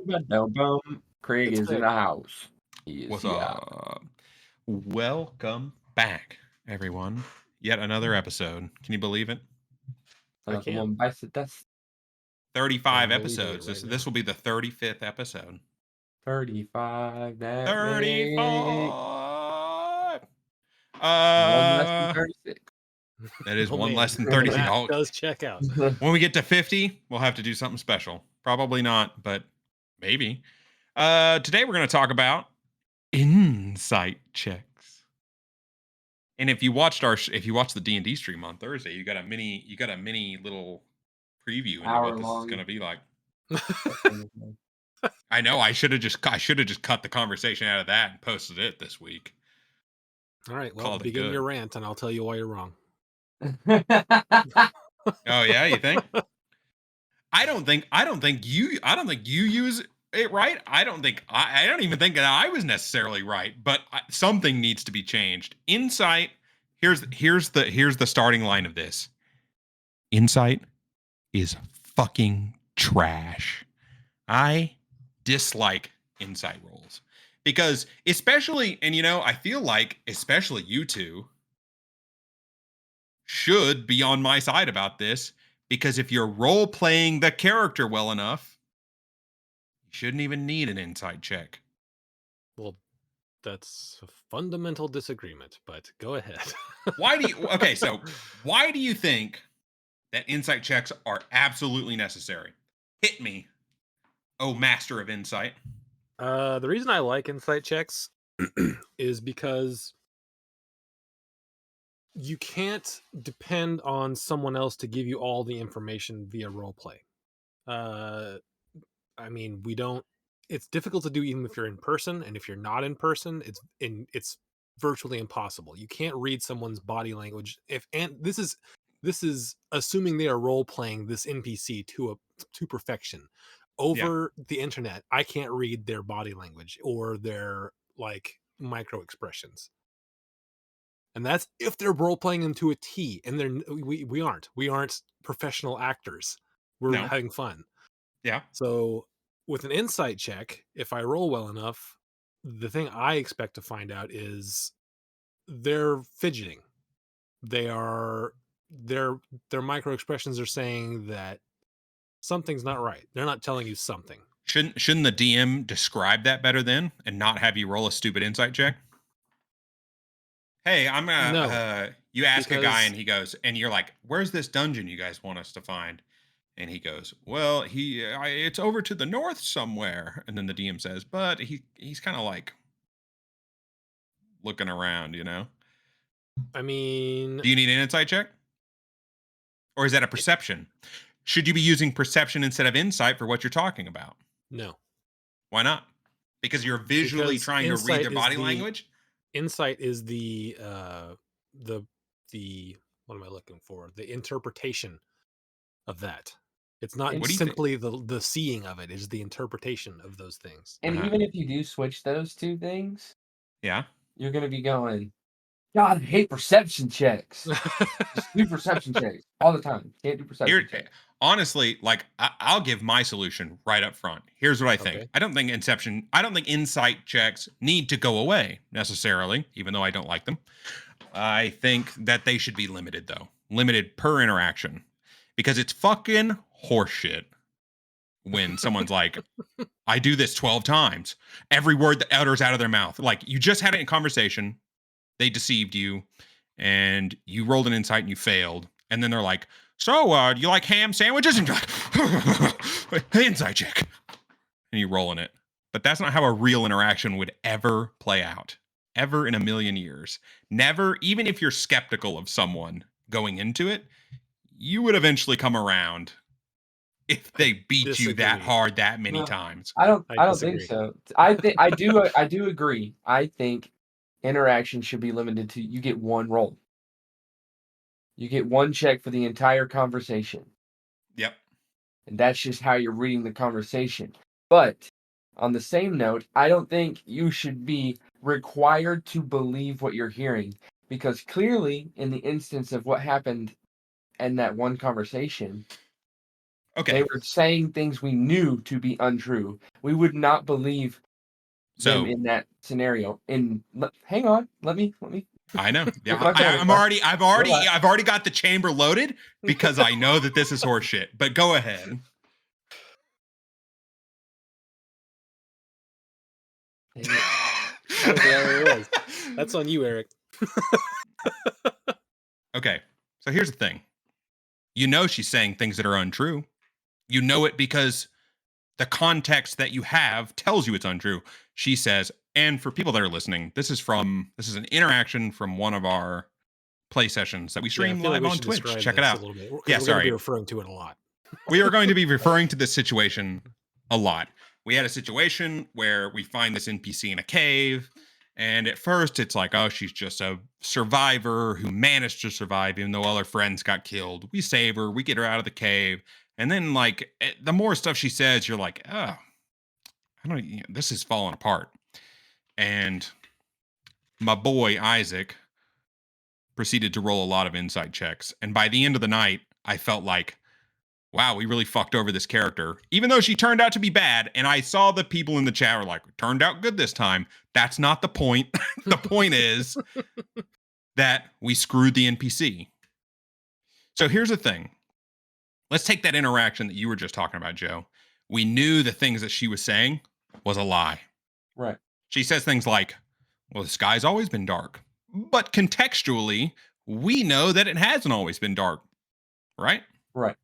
Ba-dum-bum. Craig It's is in Craig. the house. He is What's here. up? Welcome back, everyone. Yet another episode. Can you believe it? I can. That's 35 I'm believing episodes. it right This now. will be the 35th episode. 35. That makes 35. one less than 36. That is Oh, one man. less than The 36. math Oh, does check out. when we get to 50, we'll have to do something special. Probably not, but maybe. Today we're going to talk about insight checks. And if you watched the D&D stream on Thursday, you got a mini little preview into Hour what this is long. going to be like. All I know I should have just cut the conversation out of that and posted it this week. All right. Well, Called it begin good. your rant, and I'll tell you why you're wrong. Oh yeah, you think? I don't think you use it right. I don't even think that I was necessarily right, but something needs to be changed. Insight. Here's the starting line of this. Insight is fucking trash. I dislike insight rolls because especially, and I feel like especially you two should be on my side about this, because if you're role playing the character well enough, you shouldn't even need an insight check. Well, that's a fundamental disagreement, but go ahead. Why do you think that insight checks are absolutely necessary? Hit me, oh master of insight. The reason I like insight checks is because you can't depend on someone else to give you all the information via roleplay. I mean, it's difficult to do even if you're in person, and if you're not in person, it's virtually impossible. You can't read someone's body language and this is assuming they are role playing this NPC to perfection. Over the internet, I can't read their body language or their micro expressions. And that's if they're role playing them to a T, and we aren't professional actors. We're having fun. Yeah. So with an insight check, if I roll well enough, the thing I expect to find out is they're fidgeting. Their micro expressions are saying that something's not right. They're not telling you something. Shouldn't the DM describe that better then and not have you roll a stupid insight check? Hey, I'm gonna you ask a guy and he goes, and you're like, where's this dungeon you guys want us to find? And he goes, well, it's over to the north somewhere. And then the DM says, but he's kind of like looking around, I mean, do you need an insight check? Or is that a perception? Should you be using perception instead of insight for what you're talking about? No. Why not? Because you're visually trying to read their body language? Insight is the what am I looking for? The interpretation of that. It's not simply the seeing of it, it's the interpretation of those things. And even if you do switch those two things, yeah, you're gonna be going, God, I hate perception checks. Just do perception checks all the time. Can't do perception checks. Honestly, I'll give my solution right up front. Here's what I think. Okay. I don't think insight checks need to go away necessarily, even though I don't like them. I think that they should be limited, though. Limited per interaction. Because it's fucking horseshit when someone's like, I do this 12 times. Every word that utters out of their mouth. Like, you just had it in conversation. They deceived you. And you rolled an insight and you failed. And then they're like, so, do you like ham sandwiches? And you're like, insight check. And you roll in it. But that's not how a real interaction would ever play out. Ever in a million years. Never, even if you're skeptical of someone going into it, you would eventually come around if they beat you that hard that many times. I don't think so. I do agree. I think interaction should be limited to you get one roll. You get one check for the entire conversation. Yep. And that's just how you're reading the conversation. But on the same note, I don't think you should be required to believe what you're hearing, because clearly in the instance of what happened in that one conversation, Okay. They were saying things we knew to be untrue. We would not believe them in that scenario. Hang on, let me. I know. Yeah, my point I've already got the chamber loaded because I know that this is horseshit. But go ahead. There it was. That's on you, Eric. Okay, so here's the thing. You know she's saying things that are untrue. You know it because the context that you have tells you it's untrue. She says, and for people that are listening, this is an interaction from one of our play sessions that we stream live on Twitch. Check it out. Yeah, sorry. We're going to be referring to it a lot. We are going to be referring to this situation a lot. We had a situation where we find this NPC in a cave, and at first it's like, oh, she's just a survivor who managed to survive even though all her friends got killed. We save her, we get her out of the cave, and then like the more stuff she says, you're like, oh, this is falling apart. And my boy Isaac proceeded to roll a lot of insight checks, and by the end of the night, I felt like, wow, we really fucked over this character, even though she turned out to be bad. And I saw the people in the chat were like, turned out good this time. That's not the point. The point is that we screwed the NPC. So here's the thing. Let's take that interaction that you were just talking about, Joe. We knew the things that she was saying was a lie. Right. She says things like, well, the sky's always been dark. But contextually, we know that it hasn't always been dark. Right? Right.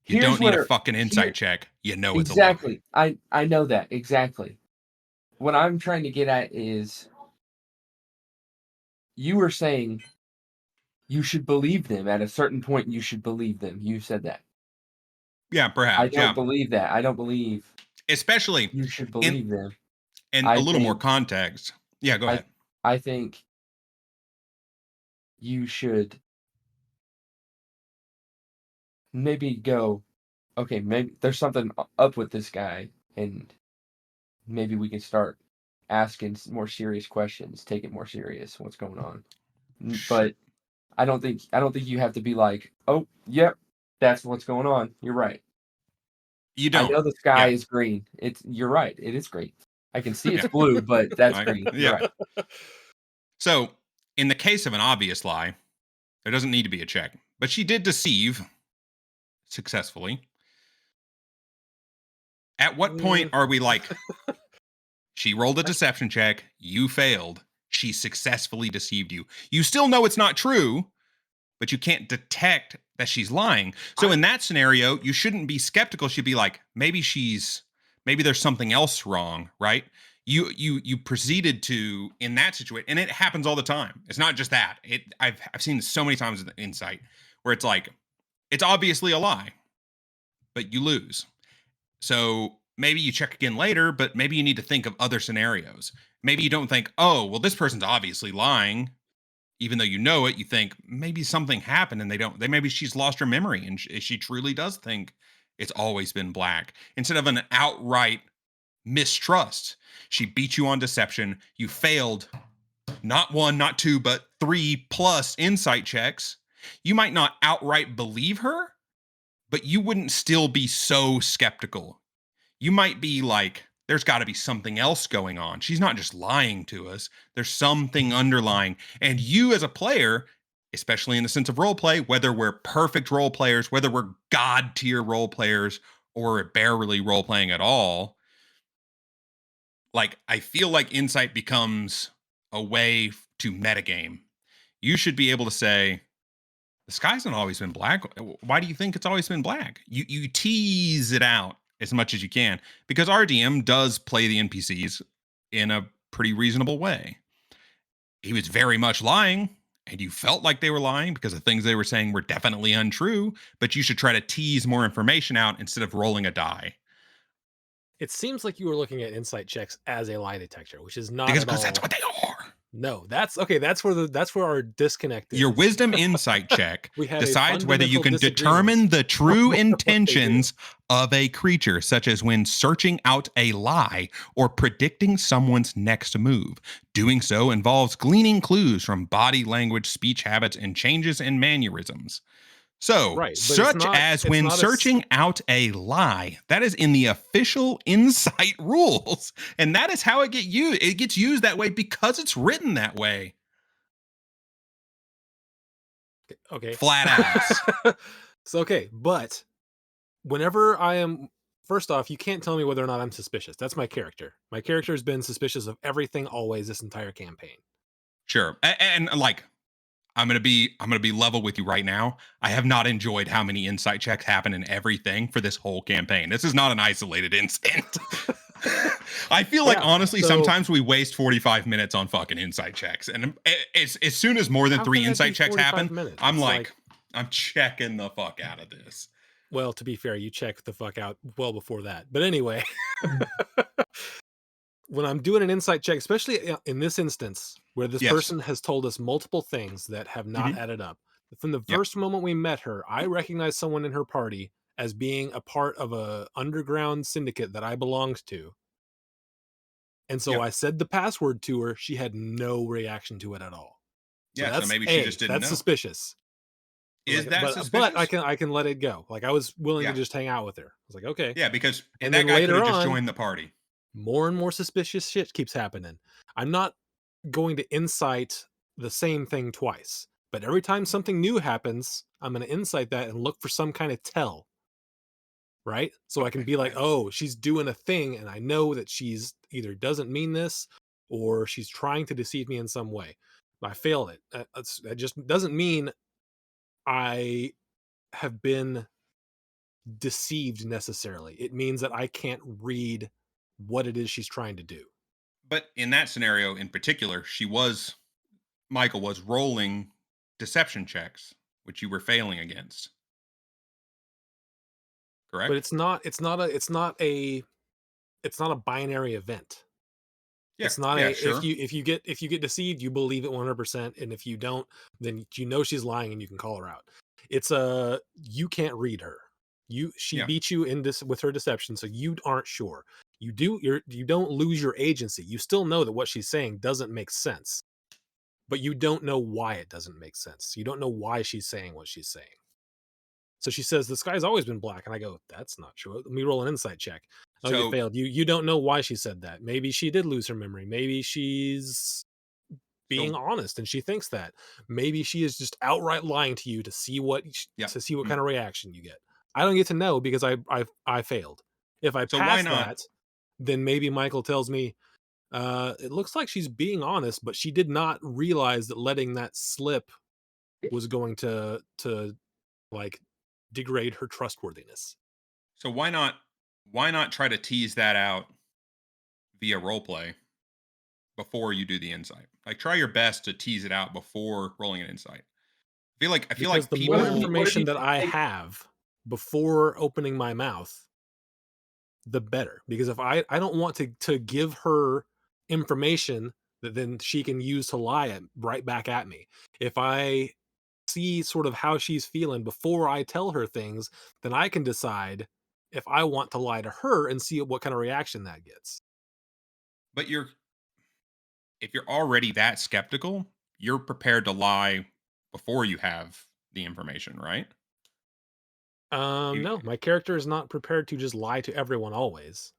You don't need a fucking insight check. You know it's exactly. A lie. I know that. Exactly. What I'm trying to get at is you were saying you should believe them. At a certain point, you should believe them. You said that. Yeah, perhaps. I don't believe that. I don't believe. Especially you should believe them. And a little more context. Yeah, go ahead. I think you should maybe go, okay, maybe there's something up with this guy, and maybe we can start asking more serious questions, take it more serious, what's going on. But I don't think you have to be like, oh, yep, that's what's going on. You're right. You don't. I know the sky is green. You're right. It is green. I can see it's blue, but that's green. Yeah. Right. So, in the case of an obvious lie, there doesn't need to be a check. But she did deceive successfully. At what point are we like, she rolled a deception check, you failed, she successfully deceived you. You still know it's not true, but you can't detect that she's lying. So in that scenario, you shouldn't be skeptical. She'd be like, maybe there's something else wrong, right? You proceeded to, in that situation, and it happens all the time. It's not just that. I've seen this so many times in the insight where it's like, it's obviously a lie, but you lose. So maybe you check again later, but maybe you need to think of other scenarios. Maybe you don't think, oh, well, this person's obviously lying. Even though you know it, you think maybe something happened and maybe she's lost her memory and she truly does think it's always been black. Instead of an outright mistrust, she beat you on deception. You failed not 1, not 2, but 3+ insight checks. You might not outright believe her, but you wouldn't still be so skeptical. You might be like, there's got to be something else going on. She's not just lying to us. There's something underlying. And you as a player, especially in the sense of role play, whether we're perfect role players, whether we're god tier role players, or barely role playing at all, like I feel like insight becomes a way to metagame. You should be able to say, the sky hasn't always been black. Why do you think it's always been black? You tease it out as much as you can, because RDM does play the NPCs in a pretty reasonable way. He was very much lying, and you felt like they were lying because the things they were saying were definitely untrue, but you should try to tease more information out instead of rolling a die. It seems like you were looking at insight checks as a lie detector, which is not because that's what they are. No, that's okay. That's where our disconnect is. Your wisdom insight check decides whether you can determine the true intentions of a creature, such as when searching out a lie or predicting someone's next move. Doing so involves gleaning clues from body language, speech habits, and changes in mannerisms. So, Right, but such as it's when not searching out a lie, that is in the official Insight rules, and that is how it get used. It gets used that way because it's written that way. okay. Flat ass. So okay, but whenever I am, first off, you can't tell me whether or not I'm suspicious. That's my character. My character has been suspicious of everything always this entire campaign. Sure, and like I'm gonna be level with you right now. I have not enjoyed how many insight checks happen in everything for this whole campaign. This is not an isolated incident. I feel like Yeah, honestly, so- sometimes we waste 45 minutes on fucking insight checks, and it's as soon as more than How 3 can that be insight checks 45 happen, minutes? I'm It's like, I'm checking the fuck out of this. Well, to be fair, you checked the fuck out well before that. But anyway, when I'm doing an insight check, especially in this instance where this Yes. person has told us multiple things that have not added up, from the Yep. first moment we met her, I recognized someone in her party as being a part of a underground syndicate that I belonged to. And so Yep. I said the password to her. She had no reaction to it at all. So Yeah, so that's maybe she just didn't that's know. suspicious. Is that but, suspicious? But I can let it go. Like, I was willing Yeah. to just hang out with her. I was like, okay. Yeah, because And that then guy could later have just on- joined the party. More and more suspicious shit keeps happening. I'm not going to insight the same thing twice, but every time something new happens, I'm going to insight that and look for some kind of tell. Right? So I can be like, oh, she's doing a thing, and I know that she's either doesn't mean this or she's trying to deceive me in some way. I failed it. That just doesn't mean I have been deceived necessarily. It means that I can't read what it is she's trying to do. But in that scenario in particular, Michael was rolling deception checks, which you were failing against. Correct? But it's not a binary event. Yeah, It's not yeah, sure. if you get deceived, you believe it 100%, and if you don't, then you know she's lying and you can call her out. It's you can't read her. She Yeah. beat you in this with her deception, so you aren't sure. You don't lose your agency. You still know that what she's saying doesn't make sense, but you don't know why it doesn't make sense. You don't know why she's saying what she's saying. So she says the sky's always been black, and I go, that's not true. Let me roll an insight check. Oh, you So failed. You don't know why she said that. Maybe she did lose her memory. Maybe she's being honest and she thinks that. Maybe she is just outright lying to you to see what Yeah. kind of reaction you get. I don't get to know because I failed. If I So why pass not- that, then maybe Michael tells me it looks like she's being honest, but she did not realize that letting that slip was going to like degrade her trustworthiness. So why not try to tease that out via roleplay before you do the insight? Like try your best to tease it out before rolling an insight. I feel like Because the people more What if information you that I take- have before opening my mouth, the better. Because if I don't want to give her information that then she can use to lie right back at me. If I see sort of how she's feeling before I tell her things, then I can decide if I want to lie to her and see what kind of reaction that gets. but if you're already that skeptical, you're prepared to lie before you have the information, right? You- No, my character is not prepared to just lie to everyone always.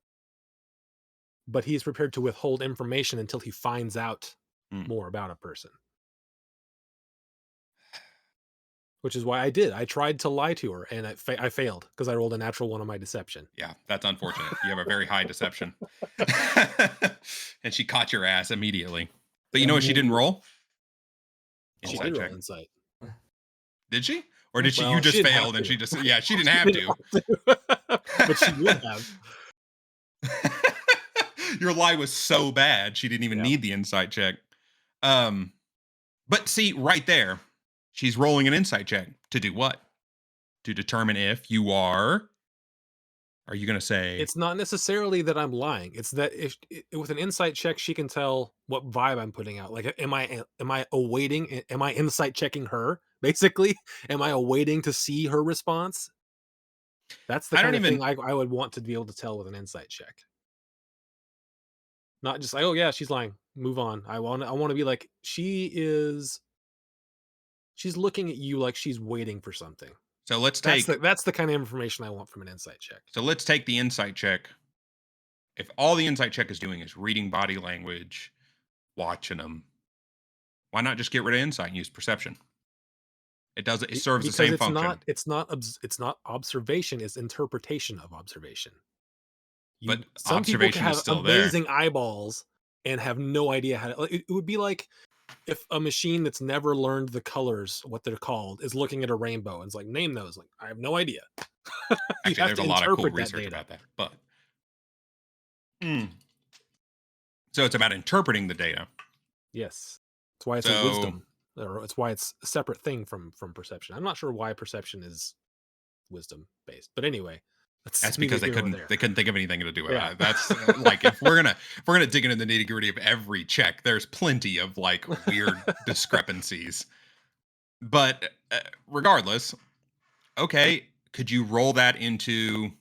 But he's prepared to withhold information until he finds out Hmm. more about a person. Which is why I did. I tried to lie to her, and I failed because I rolled a natural one on my deception. Yeah, that's unfortunate. You have a very high deception. And she caught your ass immediately. But you know what she didn't roll? She Insight did roll check. insight. Did she? Or did she Well, you just she didn't failed have and to. she just yeah, she didn't have to. But she would have. Your lie was so bad she didn't even Yeah. need the insight check. But see, right there, she's rolling an insight check to do what? To determine if you are you gonna say It's not necessarily that I'm lying. It's that if with an insight check, she can tell what vibe I'm putting out. Like, am I awaiting? Am I insight checking her? Basically, am I awaiting to see her response? That's the I don't kind of even- thing I would want to be able to tell with an insight check. Not just like, oh yeah, she's lying. Move on. I want to be like, she's looking at you like she's waiting for something. So let's take That's the kind of information I want from an insight check. the insight check. If all the insight check is doing is reading body language, watching them, why not just get rid of insight and use perception? It does. It serves the Because same function. it's not observation, it's interpretation of observation. But Some people observation can is have still there. amazing eyeballs and have no idea how to. It would be like if a machine that's never learned the colors, what they're called, is looking at a rainbow and it's like, name those. Like, I have no idea. Actually, have there's to a lot of cool interpret that research data. about that. But so it's about interpreting the data. Yes, that's why it's a wisdom, or it's why it's a separate thing from perception. I'm not sure why perception is wisdom based, but anyway, That's because they couldn't think of anything to do with Yeah. it. That's like if we're gonna dig into the nitty gritty of every check, there's plenty of like weird discrepancies. But regardless, okay, could you roll that into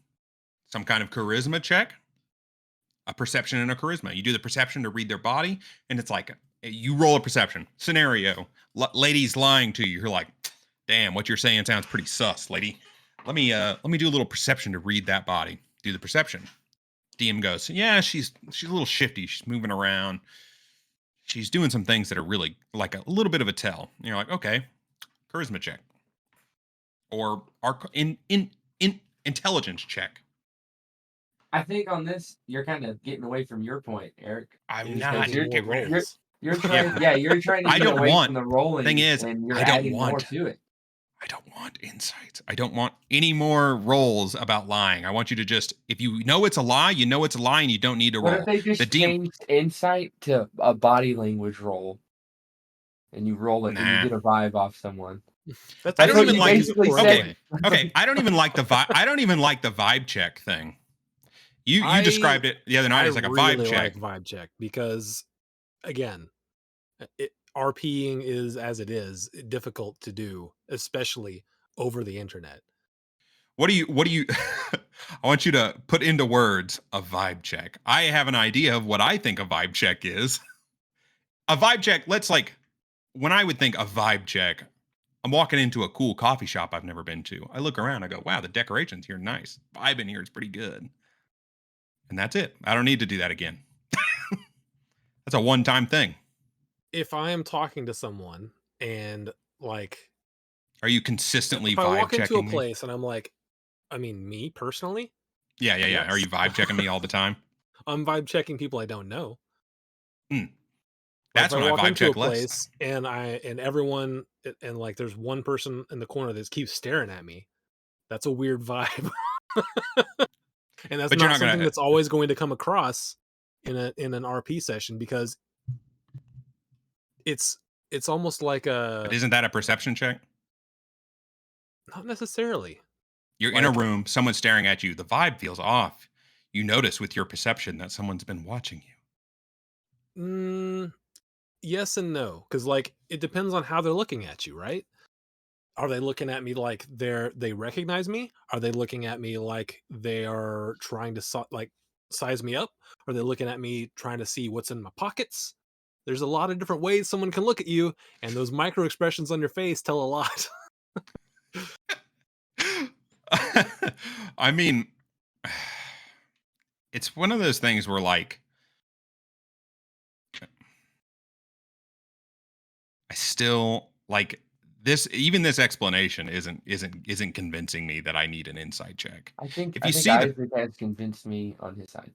some kind of charisma check? A perception and a charisma. You do the perception to read their body, and it's like you roll a perception scenario. Lady's lying to you. You're like, damn, what you're saying sounds pretty sus, lady. Let me do a little perception to read that body. Do the perception. DM goes, yeah, she's a little shifty. She's moving around. She's doing some things that are really like a little bit of a tell. And you're like, okay, charisma check, or intelligence check. I think on this, you're kind of getting away from your point, Eric. I'm Is not. that Get rid of this. You're trying, you're trying to I get don't away want- from the rolling. thing is, and you're I don't adding more want- to it. I don't want insights. I don't want any more rolls about lying. I want you to just, if you know it's a lie, you know it's a lie, and you don't need to What roll. if they just The DM changed insight to a body language roll, and you roll it and Nah. you get a vibe off someone? That's I don't what even you like- basically okay. said. Okay, I don't even like the vibe. I don't even like the vibe check thing. You described it the other night as like a vibe really check. like vibe check because, again, RPing is as it is difficult to do, especially over the internet. What do you I want you to put into words a vibe check. I have an idea of what I think a vibe check is. A vibe check, when I would think a vibe check, I'm walking into a cool coffee shop I've never been to. I look around, I go, wow, the decorations here are nice. Vibe in here is pretty good. And that's it. I don't need to do that again. That's a one-time thing. If I am talking to someone and like, Are you consistently if I vibe walk into a checking me? place and I'm like, I mean, me personally, Yeah. Yes. Are you vibe checking me all the time? I'm vibe checking people I don't know. Mm. Like, That's if when I walk vibe into check a less. place and everyone and like there's one person in the corner that keeps staring at me. That's a weird vibe. And that's But you're not not gonna- something that's always going to come across in an RP session because it's almost like But isn't that a perception check? not necessarily. You're in a Like- room, someone's staring at you. The vibe feels off. You notice with your perception that someone's been watching you. Yes and no, because like it depends on how they're looking at you, right? Are they looking at me like they recognize me? Are they looking at me like they are trying to size me up? Are they looking at me trying to see what's in my pockets? There's a lot of different ways someone can look at you, and those micro expressions on your face tell a lot. I mean, it's one of those things where like I still like this, even this explanation isn't convincing me that I need an insight check. I think If you see Isaac has convinced me on his side.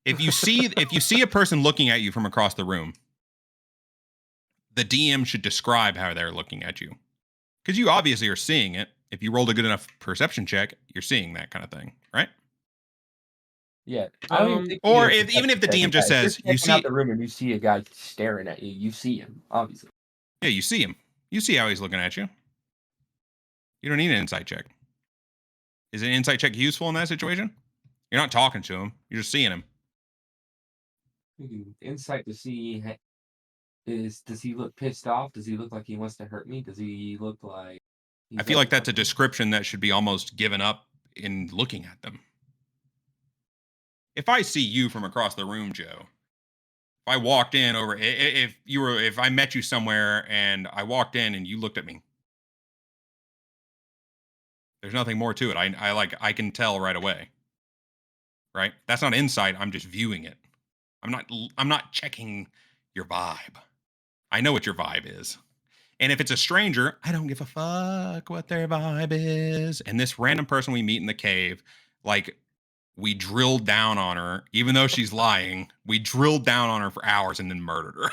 If you see a person looking at you from across the room, the DM should describe how they're looking at you. Because you obviously are seeing it. If you rolled a good enough perception check, you're seeing that kind of thing, right? Yeah. I don't even think you Or need a even if the perception DM just check. If says, you're you checking out see- the room and you see a guy staring at you, you see him, obviously. Yeah, you see him. You see how he's looking at you. You don't need an insight check. Is an insight check useful in that situation? You're not talking to him. You're just seeing him. Insight to see does he look pissed off? Does he look like he wants to hurt me? Does he look like I feel like that's a description that should be almost given up in looking at them. If I see you from across the room, Joe, if I walked in over, if I met you somewhere and I walked in and you looked at me, There's nothing more to it. I can tell right away. Right? That's not insight. I'm just viewing it. I'm not checking your vibe. I know what your vibe is. And if it's a stranger, I don't give a fuck what their vibe is. And this random person we meet in the cave, like, we drilled down on her, even though she's lying. We drilled down on her for hours and then murdered her.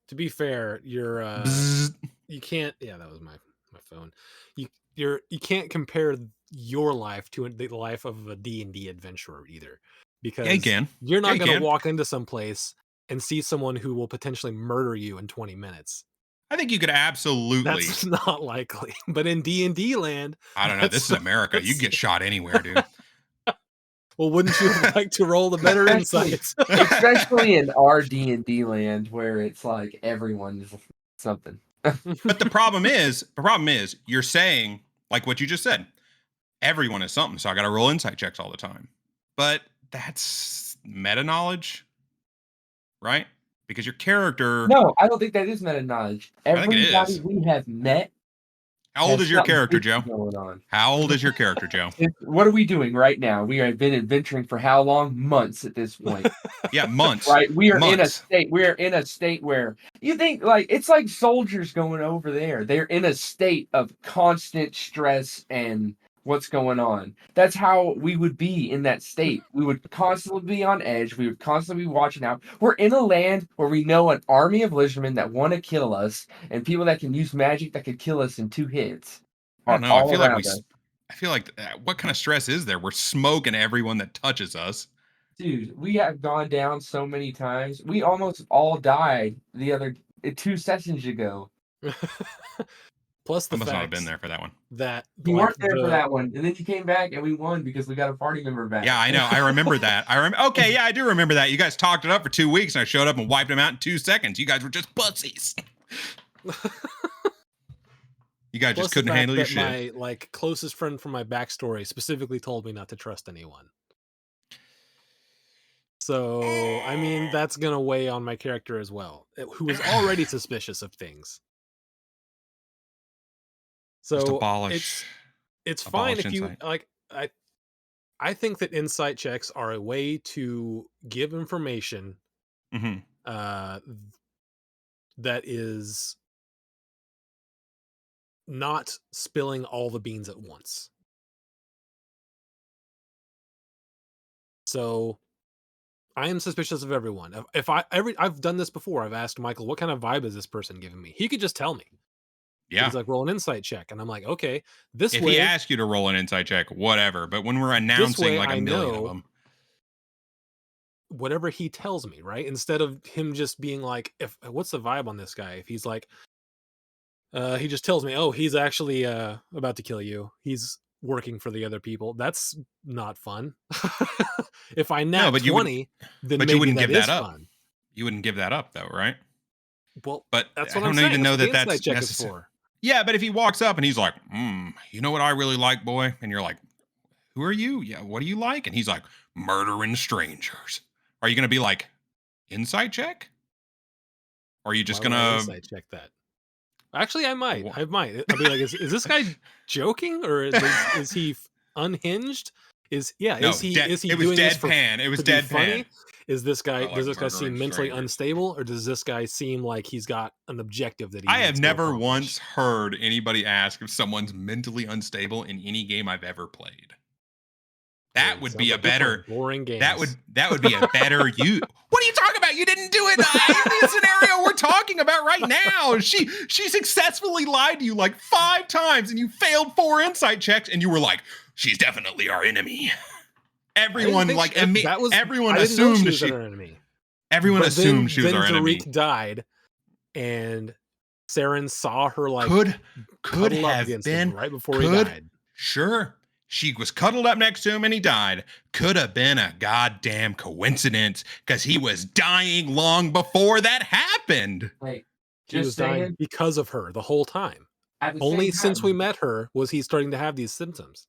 To be fair, Bzzzt. you can't. Yeah, that was my phone. You can't compare your life to the life of a D&D adventurer either, because Yeah, you can. you're Yeah, not you going to can. walk into some place and see someone who will potentially murder you in 20 minutes. I think you could absolutely. That's not likely. But in D&D land, I don't know. This is America. You can get shot anywhere, dude. well, wouldn't you like to roll the better insights? Especially in our D&D land where it's like everyone is something. But the problem is, you're saying, like what you just said, everyone is something, so I got to roll insight checks all the time. But that's meta knowledge, right? Because your character. No, I don't think that is meta knowledge. I think it Everybody is. we have met. How old is your character, Joe? Going on. How old is your character, Joe? What are we doing right now? We have been adventuring for how long? Months at this point. Yeah, months. Right? We are in a Months. state. We are in a state where you think like it's like soldiers going over there. They're in a state of constant stress and what's going on. That's how we would be in that state. We would constantly be on edge. We would constantly be watching out. We're in a land where we know an army of lizardmen that want to kill us and people that can use magic that could kill us in 2 hits. I don't know. I feel like what kind of stress is there? We're smoking everyone that touches us. Dude, we have gone down so many times. We almost all died 2 sessions ago. Plus the I must not have fact been there for that one. that You like, weren't there for that one, and then you came back and we won because we got a party member back. Yeah, I know. I remember that. Okay, yeah, I do remember that. You guys talked it up for 2 weeks, and I showed up and wiped them out in 2 seconds. You guys were just pussies. You guys just couldn't handle your shit. My like closest friend from my backstory specifically told me not to trust anyone. So I mean that's gonna weigh on my character as well, who was already suspicious of things. Just So abolish. it's fine if you insight. like. I think that insight checks are a way to give information Mhm. that is not spilling all the beans at once. So I am suspicious of everyone. I've done this before. I've asked Michael, what kind of vibe is this person giving me? He could just tell me. Yeah. He's like, roll an insight check. And I'm like, okay, this If way. he asks you to roll an insight check, whatever. But when we're announcing like a million of them. Whatever he tells me, right? Instead of him just being like, what's the vibe on this guy? If he's like, he just tells me, oh, he's actually about to kill you. He's working for the other people. That's not fun. If I nat 20, then but maybe you wouldn't that give is that up. fun. You wouldn't give that up though, right? Well, but that's I what don't I'm saying. even know That's that what the that's insight check is necessary. for. Yeah, but if he walks up and he's like, you know what I really like, boy? And you're like, who are you? Yeah, what do you like? And he's like, murdering strangers. Are you going to be like, insight check? Or are you just going to insight check that? Actually, I might. I'll be like, is this guy joking or is he unhinged? Is he it was doing deadpan. this for, it was to be deadpan. funny? Is this guy like does this guy seem murdering mentally strangers. unstable, or does this guy seem like he's got an objective that he I needs have to never accomplish? once heard anybody ask if someone's mentally unstable in any game I've ever played. That would be a better boring game. That would be a better you. What are you talking about? You didn't do it in the scenario we're talking about right now. She successfully lied to you like 5 times, and you failed 4 insight checks, and you were like, "She's definitely our enemy." Everyone everyone assumed she was our enemy. Everyone assumed she was our enemy. Tariq died, and Saren saw her like could have been right before he died. Sure. She was cuddled up next to him and he died. Could have been a goddamn coincidence because he was dying long before that happened. Like, he was dying because of her the whole time. Only since we met her was he starting to have these symptoms.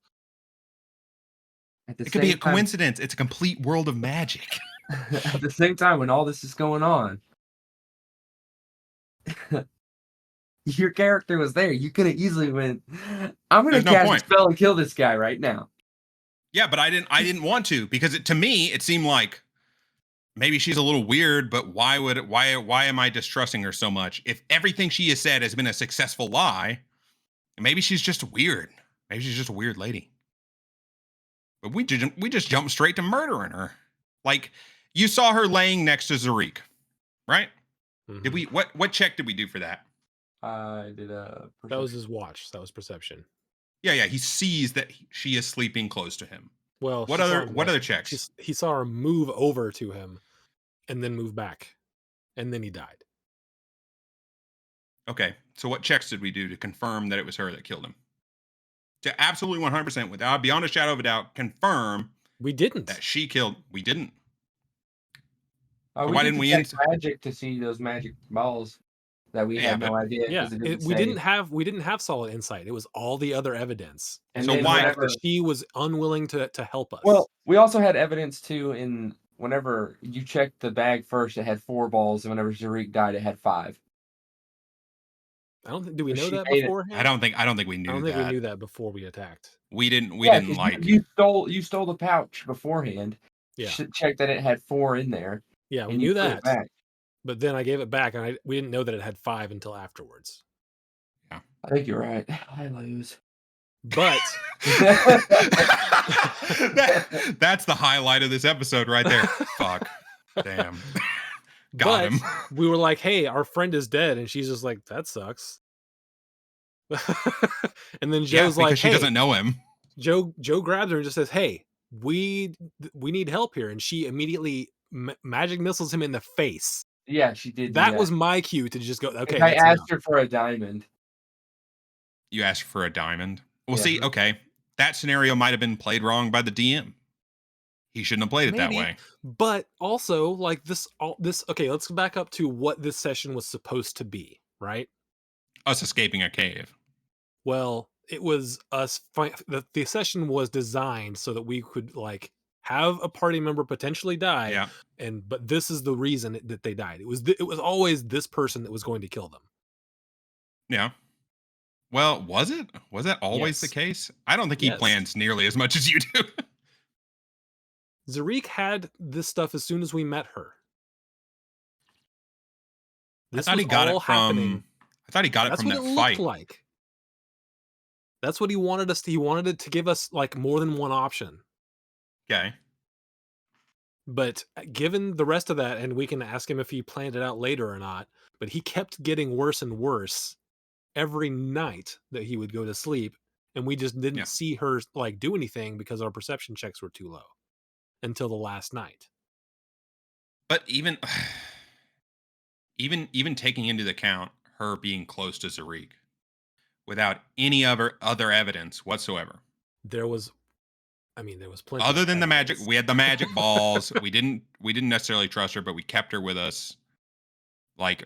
It could be a coincidence. It's a complete world of magic. At the same time, when all this is going on, Your character was there. You could have easily went, I'm gonna There's no cast a point. spell and kill this guy right now. Yeah, but I didn't want to, because to me it seemed like maybe she's a little weird, but why am I distrusting her so much? If everything she has said has been a successful lie, maybe she's just weird. Maybe she's just a weird lady. But we just jumped straight to murdering her. Like, you saw her laying next to Zarik, right? Did we what check did we do for that? I did a. That was his watch. That was perception. Yeah. He sees that she is sleeping close to him. Well, What other checks? He saw her move over to him, and then move back, and then he died. Okay, so what checks did we do to confirm that it was her that killed him? To absolutely 100%, without beyond a shadow of a doubt, confirm We didn't. that she killed. We didn't. We why did didn't we detect magic to see those magic balls that we Yeah, had no but- idea? Yeah, 'cause it didn't we say. didn't have solid insight. It was all the other evidence. And So then why- whenever- That she was unwilling to help us. Well, we also had evidence too in whenever you checked the bag first, it had 4 balls, and whenever Zarik died, it had 5. I don't think. Do we But know she that made it- beforehand? I don't think we knew I don't think that. we knew that before we attacked. We didn't Yeah, didn't 'cause like. you stole the pouch beforehand. Yeah. Checked that it had 4 in there. Yeah, we and you knew put it that, back. but then I gave it back, and we didn't know that it had 5 until afterwards. I think you're right. I lose. But That's the highlight of this episode right there. Fuck. Damn. Got but him. we were like, "Hey, our friend is dead," and she's just like, "That sucks." And then Yeah, Joe's because like, she "Hey," doesn't know him. Joe grabs her and just says, "Hey, we need help here," and she immediately magic missiles him in the face. Yeah, she did. That was my cue to just go, "Okay, I that's asked enough." her for a diamond. You asked for a diamond. Well, Yeah. see, okay. That scenario might have been played wrong by the DM. He shouldn't have played it Maybe. that way. But also, like this. Okay, let's back up to what this session was supposed to be, right? Us escaping a cave. Well, it was us. The session was designed so that we could like have a party member potentially die, Yeah. but this is the reason that they died. It was always this person that was going to kill them. Yeah. Well, was it? Was that always the Yes. case? I don't think he Yes. plans nearly as much as you do. Zarik had this stuff as soon as we met her. I This thought he was got all it from. happening. I thought he got it That's from what that it fight. looked like. That's what he wanted us to. He wanted it to give us like more than one option. Okay. But given the rest of that, and we can ask him if he planned it out later or not, but he kept getting worse and worse every night that he would go to sleep. And we just didn't Yeah. see her like do anything because our perception checks were too low until the last night. But even taking into account her being close to Zarik without any other evidence whatsoever. There was plenty. Other of than the magic, evidence. we had the magic balls. we didn't necessarily trust her, but we kept her with us. Like,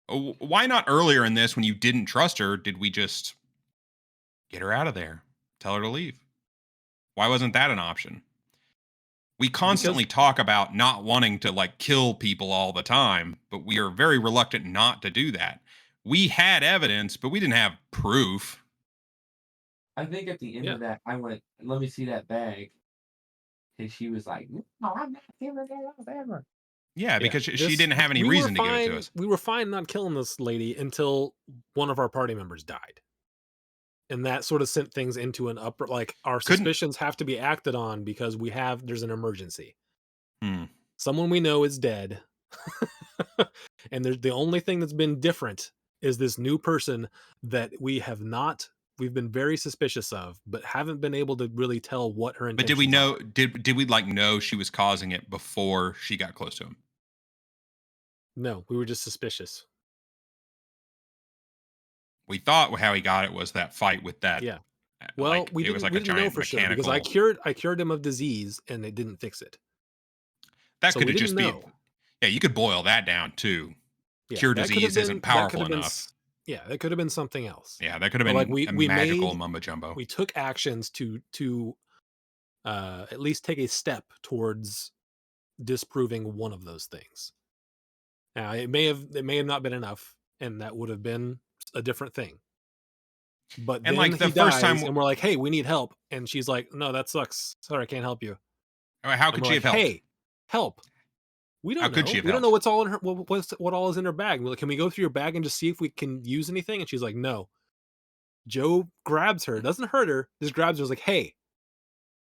why not earlier in this when you didn't trust her, did we just get her out of there? Tell her to leave. Why wasn't that an option? We constantly talk about not wanting to like kill people all the time, but we are very reluctant not to do that. We had evidence, but we didn't have proof. I think at the end Yeah. of that, I went, "Let me see that bag," and she was like, "No, I'm not giving it up ever." Yeah, because she This- didn't have any we were reason to give it to fine- us. We were fine not killing this lady until one of our party members died. And that sort of sent things into an upper, like our Couldn't- suspicions have to be acted on because there's an emergency. Hmm. Someone we know is dead. And the only thing that's been different is this new person that we've been very suspicious of, but haven't been able to really tell what her But intentions did we know? are. Did we like know she was causing it before she got close to him? No, we were just suspicious. We thought how he got it was that fight with that. Yeah. Well, like, we it didn't, was like we a didn't know giant for sure mechanical. because I cured him of disease and it didn't fix it. that So could we have just didn't been. know. Yeah, you could boil that down too. Yeah, Cure that could have disease isn't been- that could powerful have been enough. Yeah, that could have been something else. Yeah, that could have But, been like, a we magical made- mumbo jumbo. We took actions to at least take a step towards disproving one of those things. Now, it may have not been enough, and that would have been a different thing. But And then like the he first dies, time, and we're like, "Hey, we need help," and she's like, "No, that sucks. Sorry, I can't help you." how And could we're she like, have helped? "Hey, help." We How don't could know. she have We don't know helped? what's all in her. What all is in her bag. We're like, "Can we go through your bag and just see if we can use anything?" And she's like, "No." Joe grabs her, doesn't hurt her, just grabs her. Is like, "Hey,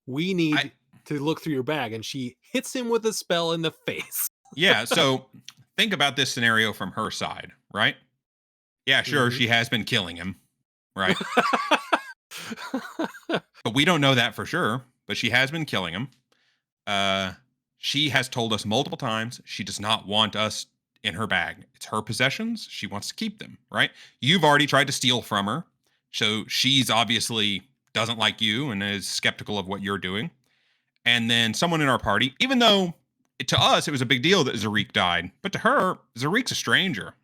we I need to look through your bag," and she hits him with a spell in the face. Yeah, so think about this scenario from her side, right? Yeah, sure, Mhm. she has been killing him, right? But we don't know that for sure, but she has been killing him. Uh she has told us multiple times she does not want us in her bag. It's her possessions. She wants to keep them, right? You've already tried to steal from her. So she's obviously doesn't like you and is skeptical of what you're doing. And then someone in our party, even though to us it was a big deal that Zarik died, but to her, Zarik's a stranger.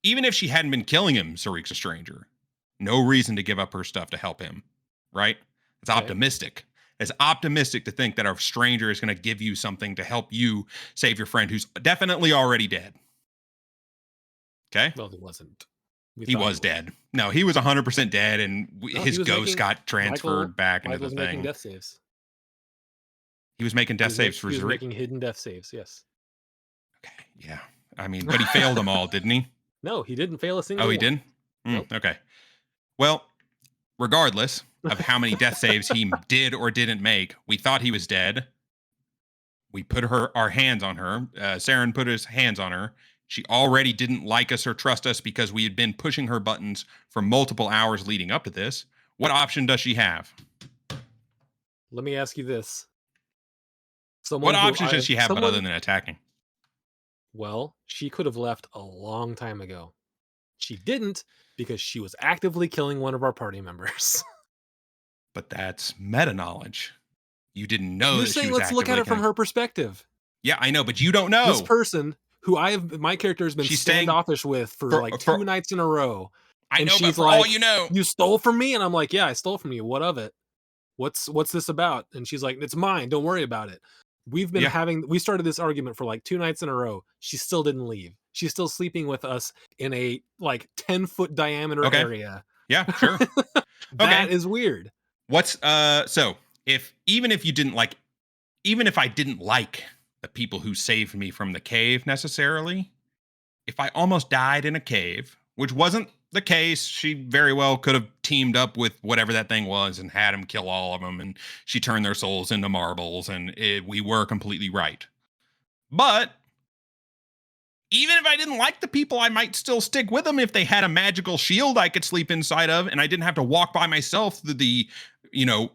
Even if she hadn't been killing him, Zarik's a stranger. No reason to give up her stuff to help him, right? It's Okay. optimistic. It's optimistic to think that a stranger is going to give you something to help you save your friend who's definitely already dead. Okay? Well, he wasn't. We He thought was dead. No, he was 100% dead, and No, his he was ghost making got transferred back into Michael the was making thing. death saves. He was making death saves for He was Zarik. making hidden death saves. Yes. Okay, yeah. I mean, but he failed them all, didn't he? No, he didn't fail a single Oh, he one. didn't? Nope. Okay. Well, regardless of how many death saves he did or didn't make, we thought he was dead. We put our hands on her. Saren put his hands on her. She already didn't like us or trust us because we had been pushing her buttons for multiple hours leading up to this. What option does she have? Let me ask you this. What options does she have but other than attacking? Well, she could have left a long time ago. She didn't because she was actively killing one of our party members. But that's meta knowledge. You didn't know You're that she saying was let's look at actively it from killing. her perspective. Yeah, I know, but you don't This know. person who my character has been She's staying standoffish with for for- like for- 2 nights in a row. I And know, but she's for all like, you know, "You stole from me?" And I'm like, "Yeah, I stole from you. What of it? What's this about?" And she's like, "It's mine. Don't worry about it." Yeah. We started this argument for like 2 nights in a row. She still didn't leave. She's still sleeping with us in a like 10-foot diameter Okay. area. Yeah, sure. That is weird. What's so even if you didn't like, even if I didn't like the people who saved me from the cave necessarily, if I almost died in a cave, which wasn't the case, she very well could have teamed up with whatever that thing was and had him kill all of them, and she turned their souls into marbles, and we were completely right. But even if I didn't like the people, I might still stick with them if they had a magical shield I could sleep inside of, and I didn't have to walk by myself through the you know,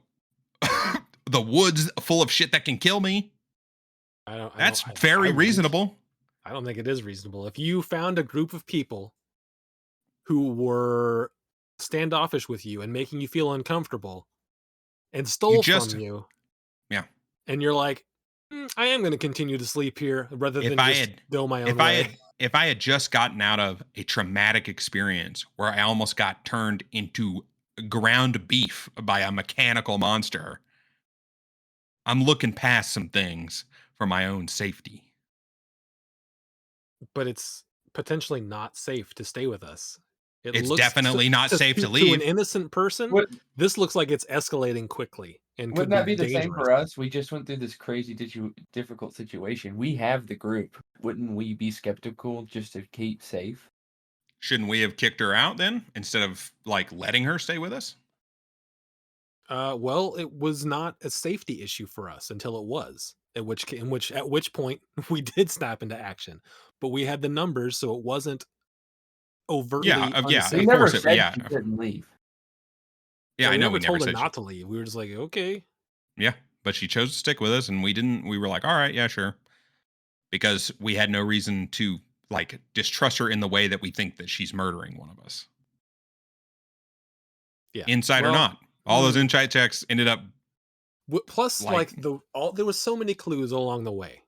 the woods full of shit that can kill me. That's very reasonable. I don't think it is reasonable. If you found a group of people who were standoffish with you and making you feel uncomfortable and stole from you, yeah, and you're like, I am going to continue to sleep here rather than just go my own way. If I had just gotten out of a traumatic experience where I almost got turned into ground beef by a mechanical monster, I'm looking past some things for my own safety. But it's potentially not safe to stay with us. It's definitely not safe to leave. To an innocent person, this looks like it's escalating quickly and could Wouldn't that be the dangerous. same for us? We just went through this crazy, difficult situation. We have the group. Wouldn't we be skeptical just to keep safe? Shouldn't we have kicked her out then instead of like letting her stay with us? Well, it was not a safety issue for us until it was. At which point we did snap into action, but we had the numbers, so it wasn't overtly unsafe. We never said she couldn't leave. Yeah, I know we never told her said not to leave. We were just like, okay. Yeah, but she chose to stick with us, and we didn't. We were like, all right, yeah, sure, because we had no reason to like distrust her in the way that we think that she's murdering one of us. Yeah, inside or not, all those insight checks ended up. Plus, there was so many clues along the way,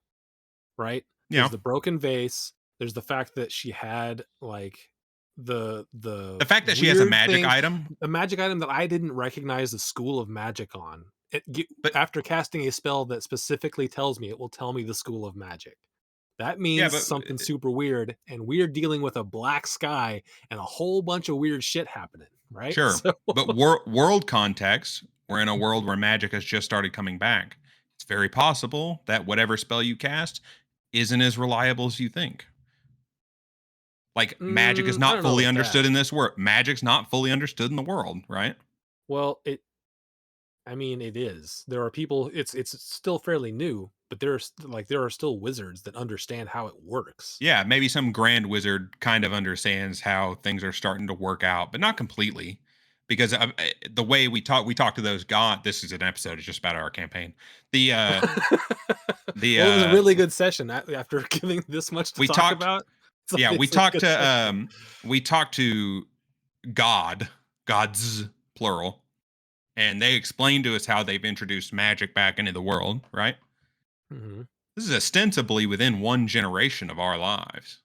right? Yeah. There's the broken vase. There's the fact that she had like the fact that she has a magic item, a magic item that I didn't recognize the school of magic on. But after casting a spell that specifically tells me, it will tell me the school of magic. That Yeah, means but something super weird, and we're dealing with a black sky and a whole bunch of weird shit happening, right? sure. So But world context, we're in a world where magic has just started coming back. It's very possible that whatever spell you cast isn't as reliable as you think. Like magic is I not don't know fully about understood that. in this world. Magic's not fully understood in the world, right? Well, I mean, it is. There are people. It's still fairly new, but there are still wizards that understand how it works. Yeah, maybe some grand wizard kind of understands how things are starting to work out, but not completely. Because the way we talk to those god. This is an episode. It's just about our campaign. The the Well, it was a really good session after giving this much to we talk talked. about. It's Yeah, obviously a good session. we talked to gods plural, and they explained to us how they've introduced magic back into the world. Right. Mhm. This is ostensibly within one generation of our lives.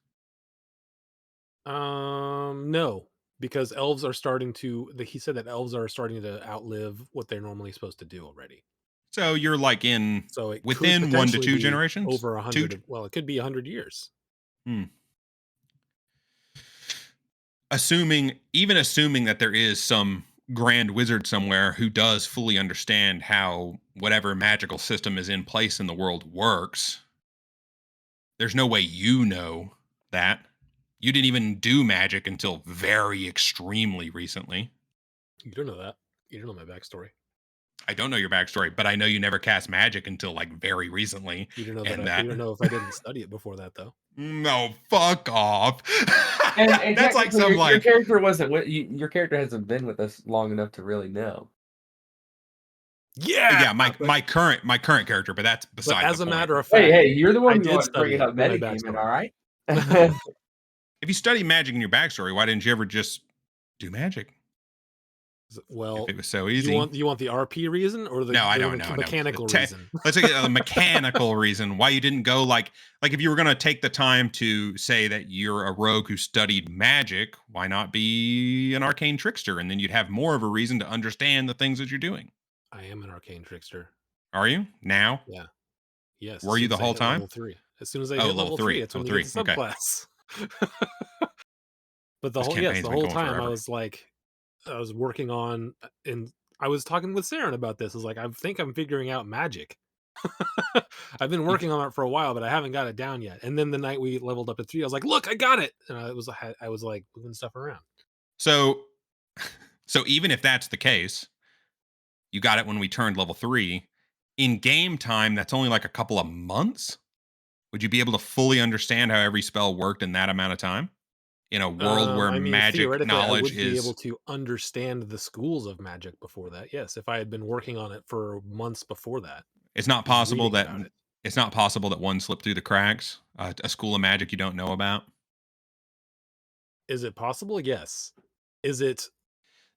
No, because elves are starting to. He said that elves are starting to outlive what they're normally supposed to do already. So you're like in So it could within 1 to potentially 2 be generations? over 2 well, it could be 100 years. Hmm. Assuming that there is some grand wizard somewhere who does fully understand how whatever magical system is in place in the world works, there's no way you know that. You didn't even do magic until very extremely recently. You don't know that. You don't know my backstory. I don't know your backstory, but I know you never cast magic until like very recently. You don't know And that. You don't know if I didn't study it before that, though. No, fuck off. And That's like technically, some your like character wasn't your character hasn't been with us long enough to really know. Yeah, yeah, my current character, but that's but beside as the a point. matter of fact, Hey, you're the I one who did wants study bringing it up for my metagaming, all backstory. right? If you study magic in your backstory, why didn't you ever just do magic Well, if it was so easy? you want the RP reason or the No, I don't know. mechanical No. reason? Let's say a mechanical reason why you didn't go like if you were going to take the time to say that you're a rogue who studied magic, why not be an arcane trickster, and then you'd have more of a reason to understand the things that you're doing. I am an arcane trickster. Are you now? Yeah. Yes. Were as you soon the as I whole hit level time? 3. As soon as I Oh, hit level level 3. 3, it's when Level you get the 3. Okay. subclass. But This the campaign's been whole going time I forever. was like, I was working on, and I was talking with Saren about this. I was like, I think I'm figuring out magic. I've been working on it for a while, but I haven't got it down yet. And then the night we leveled up to 3, I was like, look, I got it. And I was like moving stuff around. So even if that's the case, you got it when we turned level 3. In game time, that's only like a couple of months. Would you be able to fully understand how every spell worked in that amount of time? In a world where I mean, magic theoretically, I knowledge would be able is to understand the schools of magic before that. Yes, if I had been working on it for months before that, it's not just possible reading that about it. one slipped through the cracks, a school of magic you don't know about. Is it possible? Yes. Is it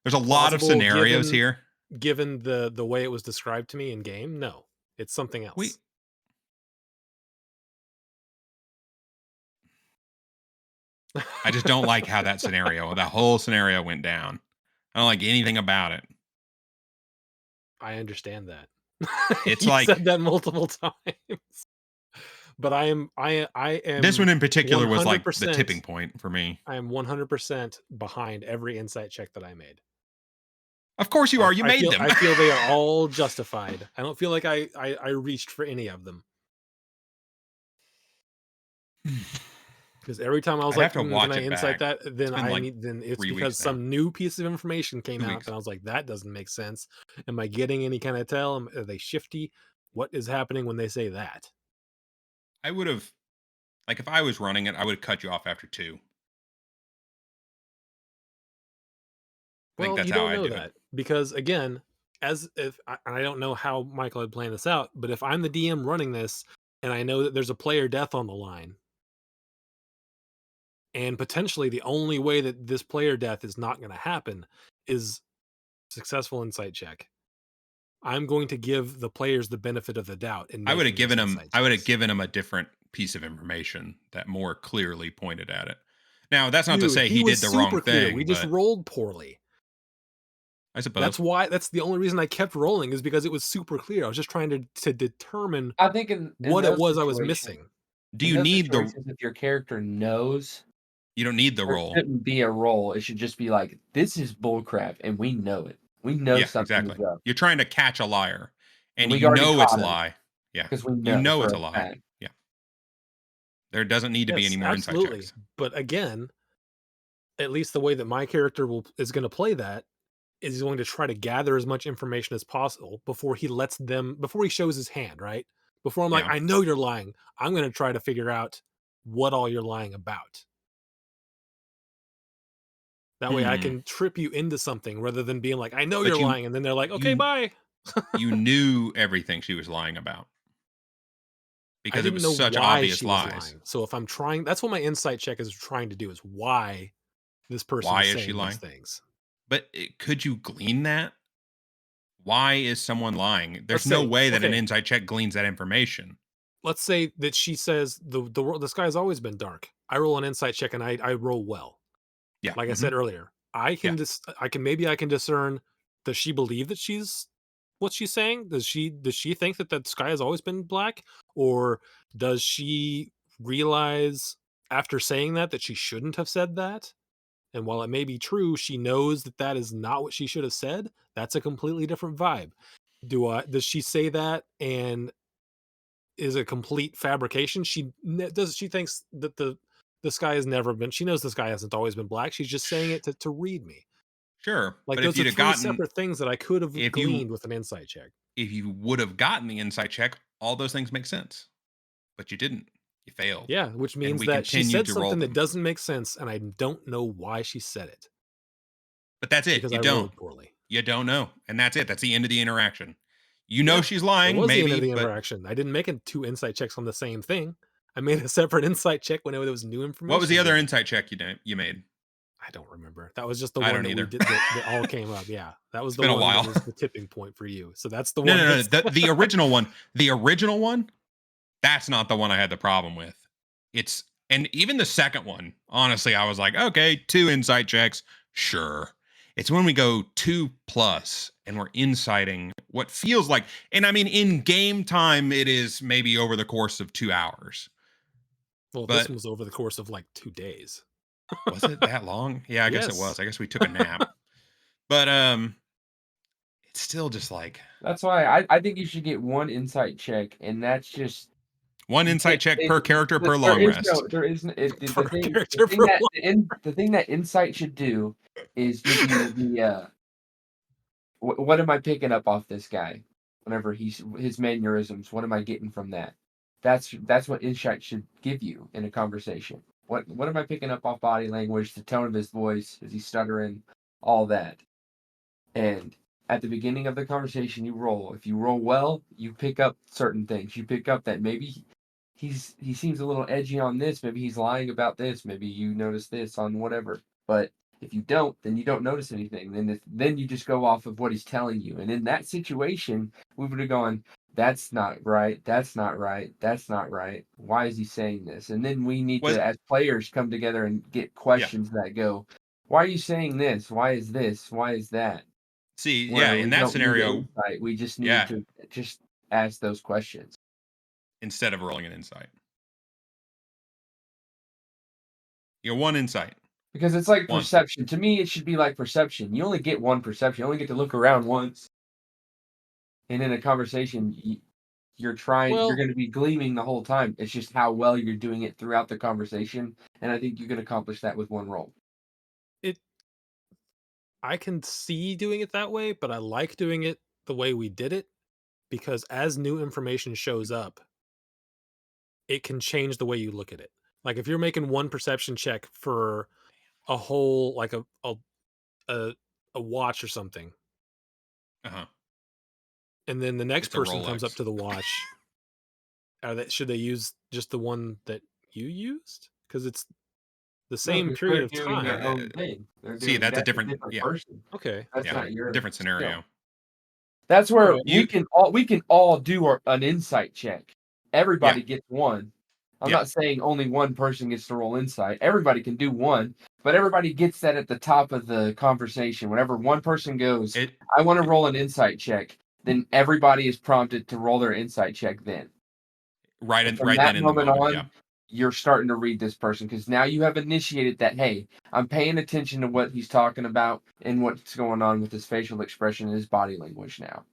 There's a lot of plausible scenarios here. given the way it was described to me in game? No. It's something We else. I just don't like how that whole scenario went down. I don't like anything about it. I understand that. It's You like said that multiple times. But I am this one in particular was like the 100% tipping point for me. I am 100% behind every insight check that I made. Of course you are. You made them. I feel they are all justified. I don't feel like I reached for any of them. Because every time I was I'd like, have to watch can I it insight back. that? Then been then it's 3 because weeks now. some new piece of information came 2 out, weeks. and I was like, that doesn't make sense. Am I getting any kind of tell? Are they shifty? What is happening when they say that? I would have, like, if I was running it, I would have cut you off after 2. I think Well, that's you how don't I know do it. that because again, and I don't know how Michael had planned this out, but if I'm the DM running this and I know that there's a player death on the line, and potentially the only way that this player death is not going to happen is successful insight check. I'm going to give the players the benefit of the doubt in I would have making those given him. insight I would have checks. given him a different piece of information that more clearly pointed at it. Now, that's not to Dude, say he he was did the wrong super clear. We thing, just but rolled poorly. I suppose. That's the only reason I kept rolling is because it was super clear. I was just trying to determine I think in what it those was I was situations, missing. Do in you those need the? situations, if your character knows, You don't need the there role. shouldn't be a role. It should just be like, this is bullcrap, and we know it. We know Yeah, something exactly. is up, You're trying to catch a liar, and and we you already know it's a caught him lie. Yeah, because we you know know for it's a a lie. fact. Yeah, there doesn't need to be any Yes, more inside absolutely. checks. But again, at least the way that my character is going to play that is he's going to try to gather as much information as possible before he shows his hand, right? Before I'm like, Yeah. I know you're lying. I'm going to try to figure out what all you're lying about. That way I Hmm. can trip you into something rather than being like, I know But you're you lying. And then they're like, okay, you bye. you knew everything she was lying about I because it didn't was know such why obvious she was lies. lying. So if I'm trying, that's what my insight check is trying to do is why this person Why is is she saying these lying? things. But could you glean that? Why is someone lying? There's Let's no say, way that an okay, inside check gleans that information. let's say that she says the sky has always been dark. I roll an insight check and I roll well. Yeah. Like I said earlier, Yeah. I can discern. Does she believe that she's what she's saying? Does she think that the sky has always been black, or does she realize after saying that she shouldn't have said that? And while it may be true, she knows that that is not what she should have said. That's a completely different vibe. Does she say that and is a complete fabrication? She thinks that the sky has never been. She knows the sky hasn't always been black. She's just saying it to read me. Sure. Like But if those are you'd have three gotten separate things that I could have if you gleaned with an insight check. if you would have gotten the insight check, all those things make sense. But you didn't. You failed. Yeah, which And means we that she continued said to roll something that them. doesn't make sense, and I don't know why she said it But that's it. because You I don't. rolled poorly. You don't know. And that's it. That's the end of the interaction. You know Yeah, she's it lying, was the end maybe, of the but interaction. I didn't make it two insight checks on the same thing. I made a separate insight check when there was new what was information the other given. insight check you made? I don't remember. That was just the I one don't that we either. did that all came up. Yeah. That was It's the been a one that while. was the tipping point for you. So that's the No, one no, no. that's The original one, that's not the one I had the problem with. And even the second one, honestly, I was like, okay, 2 insight checks, sure. It's when we go 2+ and we're inciting what feels like, and I mean, in game time, it is maybe over the course of 2 hours. well, this But one was over the course of like 2 days. was it that long? Yeah, I guess it was. Yes. I guess we took a nap. But it's still just like That's why I think you should get one insight check, and that's just one you insight can't. check per character per There long is rest. Per the character thing per that one. the thing that insight should do is give you the what am I picking up off this guy? Whenever his mannerisms, what am I getting from that? That's what insight should give you in a conversation. What am I picking up off body language, the tone of his voice, is he stuttering, all that. And at the beginning of the conversation, you roll. If you roll well, you pick up certain things. You pick up that maybe he seems a little edgy on this. Maybe he's lying about this. Maybe you notice this on whatever. But if you don't, then you don't notice anything. Then you just go off of what he's telling you. And in that situation, we would have gone, that's not right. That's not right. That's not right. Why is he saying this? And then we need Was to, as players, come together and get Yeah. questions that go, why are you saying this? Why is this? Why is that? See, yeah, Where in we that don't need the scenario, insight. We just need yeah, to just ask those questions. instead of rolling an insight. You get 1 insight. Because it's like 1. perception. To me, it should be like perception. You only get one perception. You only get to look around once. And in a conversation, you're Well, going to be gleaming the whole time. It's just how well you're doing it throughout the conversation. And I think you can accomplish that with one roll. I can see doing it that way, but I like doing it the way we did it because as new information shows up, it can change the way you look at it. Like if you're making one perception check for a whole like a, a watch or something, Uh-huh. and then the next It's a person comes up Rolex. to the watch, should they use just the one that you used? Because it's the No, same 'cause period they're of doing their time. own thing. See, that's a That's a different different yeah, person. Okay. That's yeah, not your different skill. scenario. That's where Alright. You we can all do an insight check. Everybody Yeah. gets one. I'm Yeah. not saying only one person gets to roll insight. Everybody can do one, but everybody gets that at the top of the conversation. Whenever one person goes, It I want to roll an insight check, then everybody is prompted to roll their insight check then. right And in from right that then in the moment moment, on, yeah. you're starting to read this person because now you have initiated that, hey, I'm paying attention to what he's talking about and what's going on with his facial expression and his body language now.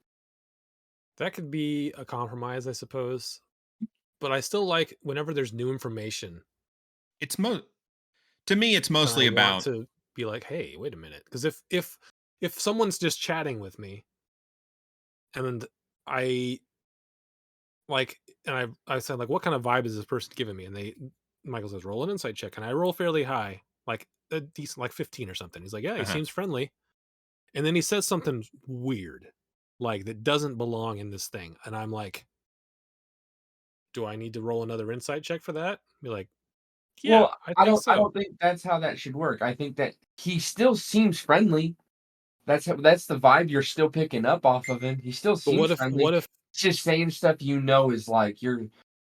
That could be a compromise, I suppose. But I still like whenever there's new information, It's to me, it's then I mostly want about to be like, hey, wait a minute. Because if someone's just chatting with me and I like and I said like what kind of vibe is this person giving me? And Michael says, roll an insight check. And I roll fairly high, like a decent like 15 or something. He's like, yeah, he uh-huh. seems friendly. And then he says something weird, like that doesn't belong in this thing. And I'm like, do I need to roll another insight check for that? Be like, yeah, Well, I I think don't I so. don't think that's how that should work. I think that he still seems friendly. That's the vibe you're still picking up off of him. He still But seems friendly. what if He's just saying stuff is like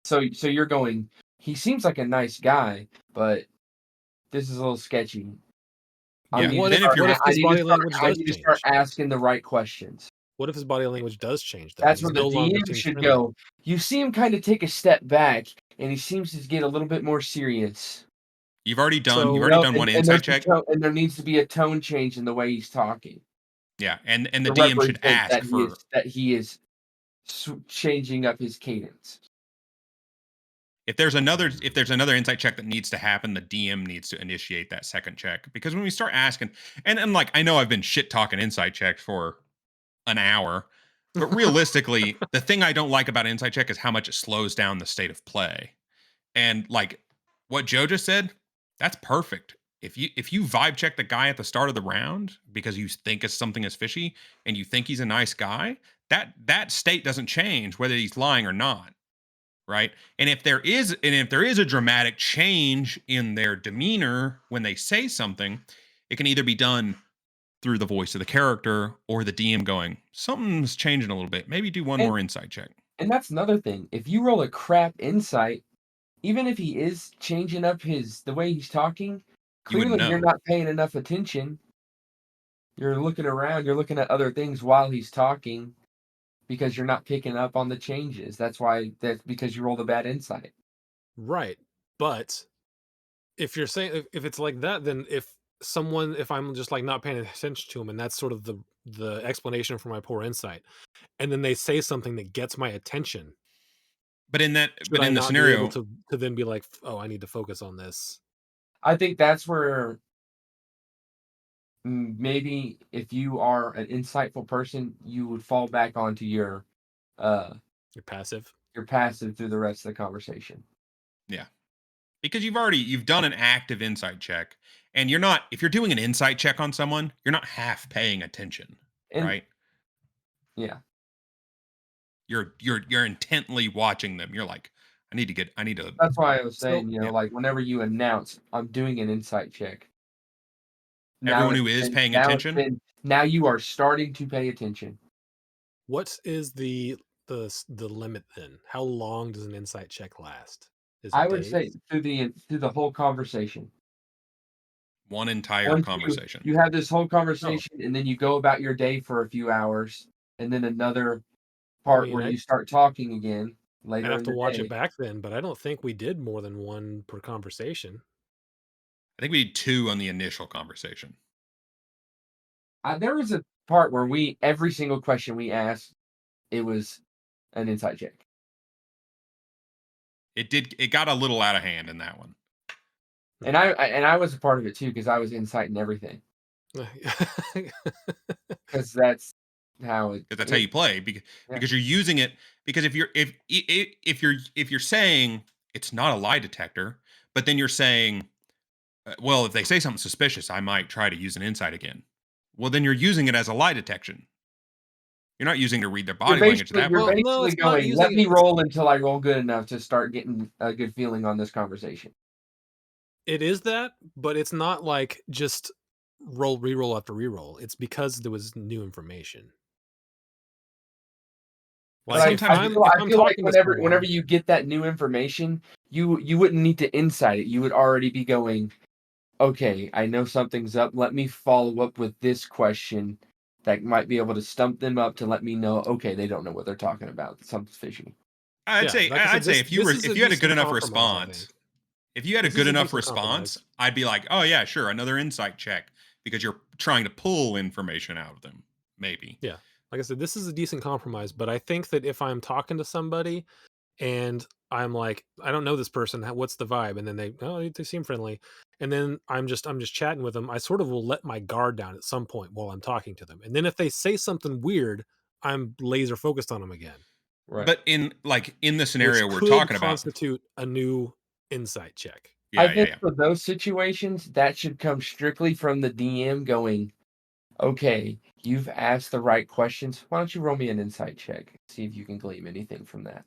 so you're going, he seems like a nice guy, but this is a little sketchy. Yeah. Then if what you're if his body language I does need to start change? asking the right questions. What if his body language does change though, and That's he's where the no longer DM seems should friendly? go. You see him kind of take a step back, and he seems to get a little bit more serious. you've already done So one insight check. And there needs to be a tone change in the way he's talking Yeah, and the to DM should represent ask for that he is changing up his cadence. if there's another insight check that needs to happen, the DM needs to initiate that second check, because when we start asking, and like I know I've been shit talking insight checks for an hour, but realistically, the thing I don't like about insight check is how much it slows down the state of play. And like what Joe just said, that's perfect. If you vibe check the guy at the start of the round because you think it's something is fishy and you think he's a nice guy, that state doesn't change whether he's lying or not, right? And if there is a dramatic change in their demeanor when they say something, it can either be done through the voice of the character or the DM going, something's changing a little bit. Maybe do one And more insight check. and that's another thing. If you roll a crap insight, even if he is changing up the way he's talking, You wouldn't clearly you're know. not paying enough attention. You're looking around, you're looking at other things while he's talking because you're not picking up on the changes. That's because you rolled a bad insight. right, but if you're saying if it's like that, then if I'm just like not paying attention to him, and that's sort of the explanation for my poor insight, and then they say something that gets my attention, But in should I the not be able scenario, to then be like, oh, I need to focus on this? I think that's where maybe if you are an insightful person, you would fall back onto uh You're passive. your passive through the rest of the conversation. yeah. Because you've done an active insight check, and you're not, if you're doing an insight check on someone, you're not half paying attention, And right? yeah, You're intently watching them. You're like, I need to that's why I was So saying, yeah. like whenever you announce I'm doing an insight check, Everyone who is paying attention, now you are starting to pay attention. what is the limit then? How long does an insight check last? Is I it would say days? through the whole conversation. one entire Once conversation. you have this whole Oh, conversation and then you go about your day for a few hours, and then another I part mean, where you start talking again I'd later have in to the watch it day. back then, but I don't think we did more than one per conversation. I think we need 2 on the initial conversation. There was a part where every single question we asked, it was an inside check. It got a little out of hand in that one. And I was a part of it too because I was inciting everything. Because that's how it Because that's how is. you play, because you're using it, because if you're saying it's not a lie detector, but then you're saying, well, if they say something suspicious, I might try to use an insight again. Well, then you're using it as a lie detection. You're not using it to read their body language at that You're well, point. no, basically it's not going, using let it. me roll until I roll good enough to start getting a good feeling on this conversation. It is that, but it's not like just reroll after reroll. It's because there was new information. But Like if Sometimes I'm I if I'm feel like talking to whenever someone, you get that new information, you wouldn't need to insight it. You would already be going, okay, I know something's up. Let me follow up with this question that might be able to stump them up to let me know, okay, they don't know what they're talking about. Something's fishy. I'd yeah, say like I said, I'd say this is if a you had a good decent enough compromise, I response, think. If you had a This is good a enough decent response, compromise. I'd be like, oh yeah, sure, another insight check because you're trying to pull information out of them. Maybe. Yeah. Like I said, this is a decent compromise, but I think that if I'm talking to somebody and I'm like, I don't know this person, what's the vibe? And then they seem friendly. And then I'm just chatting with them. I sort of will let my guard down at some point while I'm talking to them. And then if they say something weird, I'm laser focused on them again, Right. But in the which scenario we're could talking about, constitute a new insight check. I yeah, yeah, think yeah. for those situations, that should come strictly from the DM going, okay, you've asked the right questions. Why don't you roll me an insight check? See if you can glean anything from that.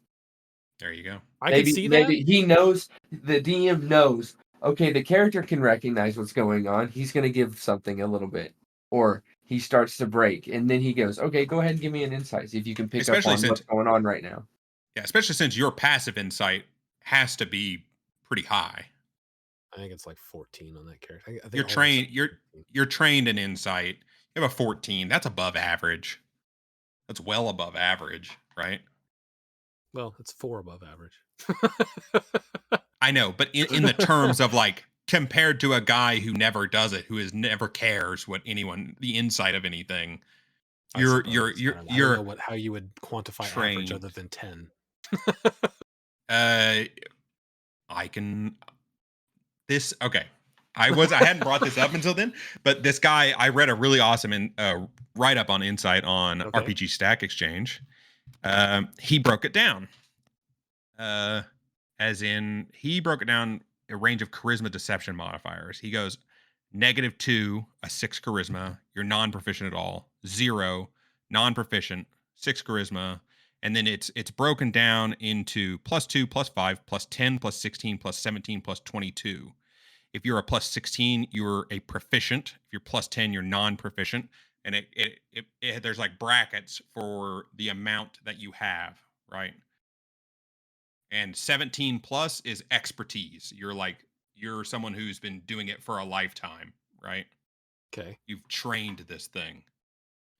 There you go. I could Maybe see that. maybe he knows, the DM knows, okay, the character can recognize what's going on. He's gonna give something a little bit. Or he starts to break and then he goes, okay, go ahead and give me an insight. See if you can pick up Especially on since what's going on right now. Yeah, especially since your passive insight has to be pretty high. I think it's like 14 on that character. I think You're all of trained them- you're trained in insight. You have a 14. That's above average. That's well above average, right? Well, it's 4 above average. I know, but in the terms of like compared to a guy who never does it, who is never cares what anyone the insight of anything, I you're suppose. you're I you're don't know you're how you would quantify average trained. other than 10. Uh I can this okay. I hadn't brought this up until then, but this guy I read a really awesome write up on Insight on Okay. RPG Stack Exchange. He broke it down, as in he broke it down a range of charisma deception modifiers. He goes -2, a 6 charisma, you're non-proficient at all. 0, non-proficient, 6 charisma, and then it's broken down into +2, +5, +10, +16, +17, +22. If you're a +16, you're a proficient. If you're +10, you're non-proficient. And there's like brackets for the amount that you have, right? And 17 plus is expertise. You're someone who's been doing it for a lifetime, right? Okay. You've trained this thing.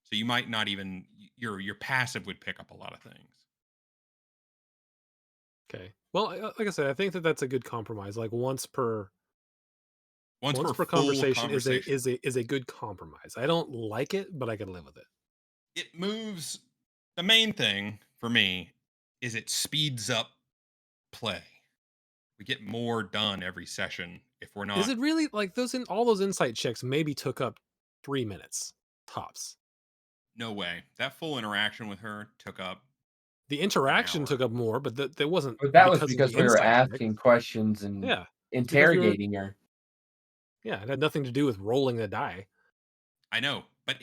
So you might not even your passive would pick up a lot of things. Okay. Well, like I said, I think that that's a good compromise. Like once per Once per full conversation conversation. is a good compromise. I don't like it, but I can live with it. It moves. The main thing for me is it speeds up play. We get more done every session if we're not. Is it really like all those insight checks maybe took up 3 minutes tops? No way. That full interaction with her took up The an interaction took hour. up more, but that wasn't But that was because of because the we were insight check. asking questions and Yeah. Because we were interrogating her. Yeah, it had nothing to do with rolling the die. I know, but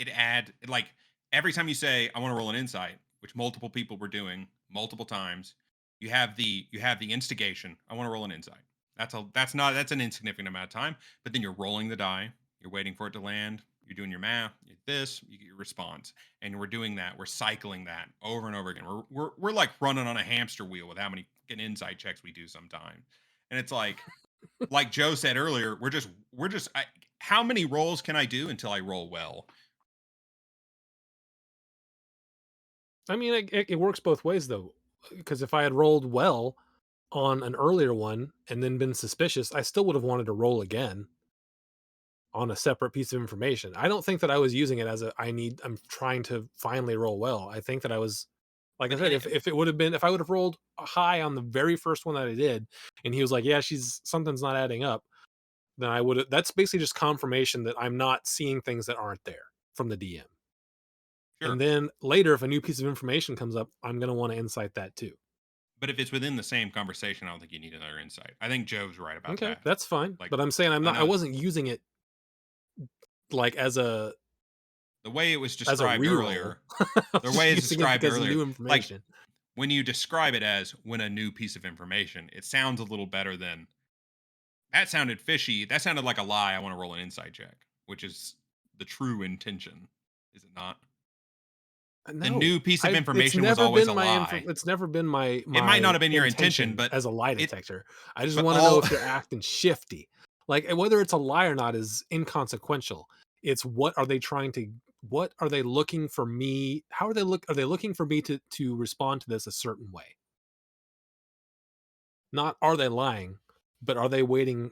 like every time you say I want to roll an insight, which multiple people were doing multiple times, you have the instigation. I want to roll an insight. That's an insignificant amount of time, but then you're rolling the die, you're waiting for it to land, you're doing your math, you get your response, and we're doing that. We're cycling that over and over again. We're like running on a hamster wheel with how many insight checks we do sometimes, and it's like Joe said earlier, how many rolls can I do until I roll well? I mean, it works both ways though, because if I had rolled well on an earlier one and then been suspicious, I still would have wanted to roll again on a separate piece of information. I don't think that I was using it as I'm trying to finally roll well. I think that I was, like I But said, if I would have rolled high on the very first one that I did, and he was like, yeah, something's not adding up, then that's basically just confirmation that I'm not seeing things that aren't there from the DM. Sure. And then later, if a new piece of information comes up, I'm going to want to insight that too. But if it's within the same conversation, I don't think you need another insight. I think Joe's right about Okay, that. that's fine. Like, But I'm saying I another- wasn't using it like as a the way it was as a described reroll. earlier, I was the way it's using it described because of earlier, new like information. when you describe it as when a new piece of information, it sounds a little better than that sounded fishy. That sounded like a lie. I want to roll an insight check, which is the true intention, is it not? The No, new piece of it's information was never always been a my lie. it's never been my It might not have been your intention, but as a lie it detector. I just but want to know all if they're acting shifty. Like whether it's a lie or not is inconsequential. It's what are they looking for me? How are they looking for me to respond to this a certain way? Not are they lying, But are they waiting?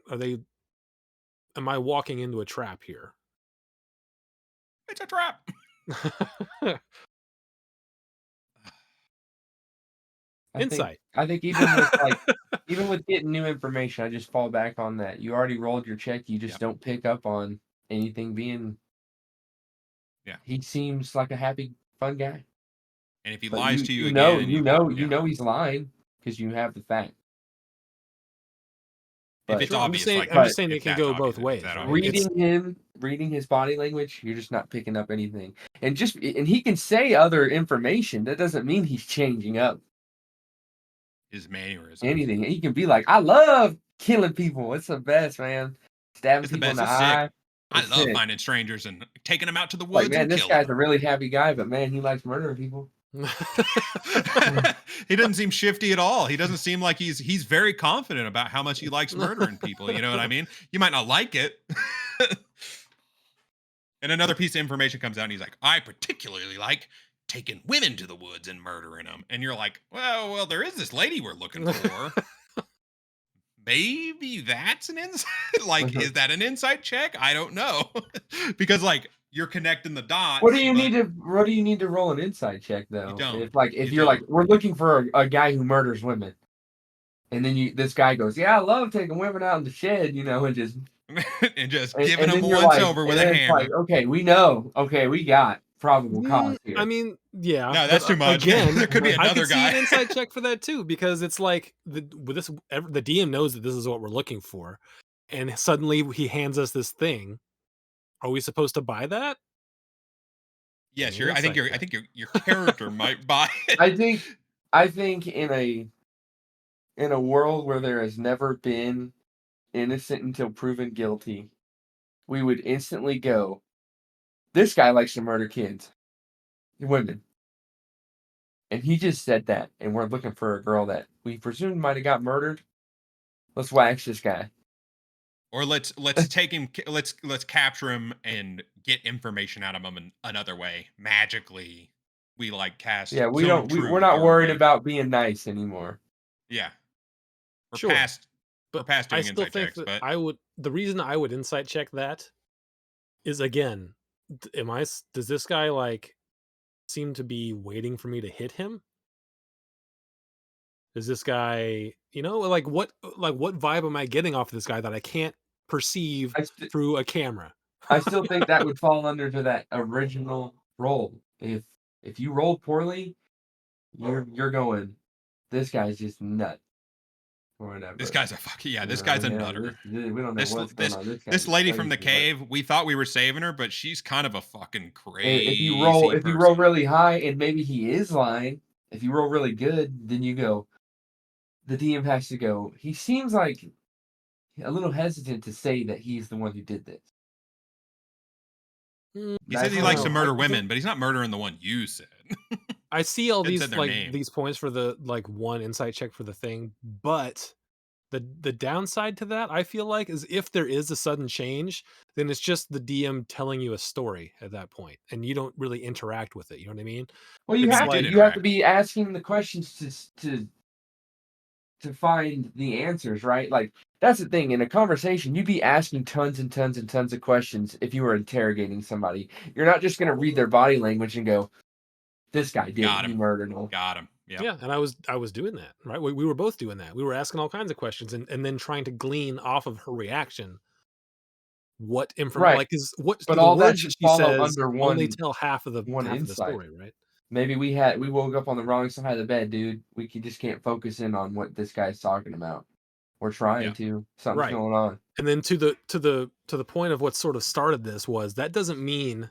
Am I walking into a trap here? It's a trap. I think Insight. I think even with getting new information, I just fall back on that. You already rolled your check. You just Yep. don't pick up on anything being. Yeah. He seems like a happy, fun guy. And if he But lies to you you know, again, you yeah. know he's lying because you have the fact. If But it's Sure, I'm obvious, just saying. like I'm just that, saying it if can that's go obvious, both if ways, that right? obvious. reading his body language, you're just not picking up anything. And he can say other information. That doesn't mean he's changing up His mannerisms. anything. He can be like, I love killing people. It's the best, man. Stabbing It's the people in best. the It's sick. eye. I It's love sick. finding strangers and taking them out to the Like, woods man, and this killing guy's a them. really happy guy, but man, he likes murdering people. He doesn't seem shifty at all. He doesn't seem like he's very confident about how much he likes murdering people. You know what I mean? You might not like it. And another piece of information comes out and he's like, I particularly like taking women to the woods and murdering them. And you're like, well, there is this lady we're looking for. Maybe that's an insight. Like, is that an insight check? I don't know. Because like you're connecting the dots. What do you need to roll an insight check though? don't. If You you're like, don't. we're looking for a guy who murders women, and then this guy goes, yeah, I love taking women out in the shed, and just And just giving and them then you're once like, over with and a then it's like, hammer. okay, we got probable cause I here. mean, yeah, No, but that's too much. again, There could be I another could see guy. an insight check for that too, because it's like the DM knows that this is what we're looking for, and suddenly he hands us this thing. Are we supposed to buy that? Yes, An I think insight check. your character might buy it. I think in a world where there has never been innocent until proven guilty, we would instantly go, this guy likes to murder kids, women. And he just said that, and we're looking for a girl that we presume might have got murdered. Let's wax this guy. Or let's take him. Let's capture him and get information out of him in another way. Magically, we like cast. Yeah, Zone of we're Truth, not or worried about being nice anymore. Yeah, we're Sure, past. We're but past I doing still insight think checks. that But the reason I would insight check that is, again, does this guy like seem to be waiting for me to hit him? Is this guy, like what vibe am I getting off of this guy that I can't perceive through a camera? I still think that would fall under to that original roll. If you roll poorly, you're going, this guy's just nut or whatever. this guy's a fucking This guy's a nutter. We don't know what's going on. This lady from the crazy, cave. We thought we were saving her, but she's kind of a fucking crazy. if you roll really high and maybe he is lying, if you roll really good, then you go. The DM has to go. He seems like a little hesitant to say that he's the one who did this. He says he likes to murder women, but he's not murdering the one you said. I see all Didn't these say their name. these points for the one insight check for the thing, but the downside to that, I feel like, is if there is a sudden change, then it's just the DM telling you a story at that point, and you don't really interact with it. You know what I mean? Well, you It's have like- to. You have to be asking the questions to find the answers, right? Like, that's the thing. In a conversation, you'd be asking tons and tons and tons of questions if you were interrogating somebody. You're not just going to read their body language and go, this guy did it. He murdered him. Got him. Yep. Yeah, and I was doing that, right? We were both doing that. We were asking all kinds of questions and then trying to glean off of her reaction what information, Right. like, is what But the all that words should she follow says under only one tell half of the insight. story, right? Maybe we woke up on the wrong side of the bed, dude. We just can't focus in on what this guy's talking about. We're trying to. Something's going on. And then to the point of what sort of started this was that doesn't mean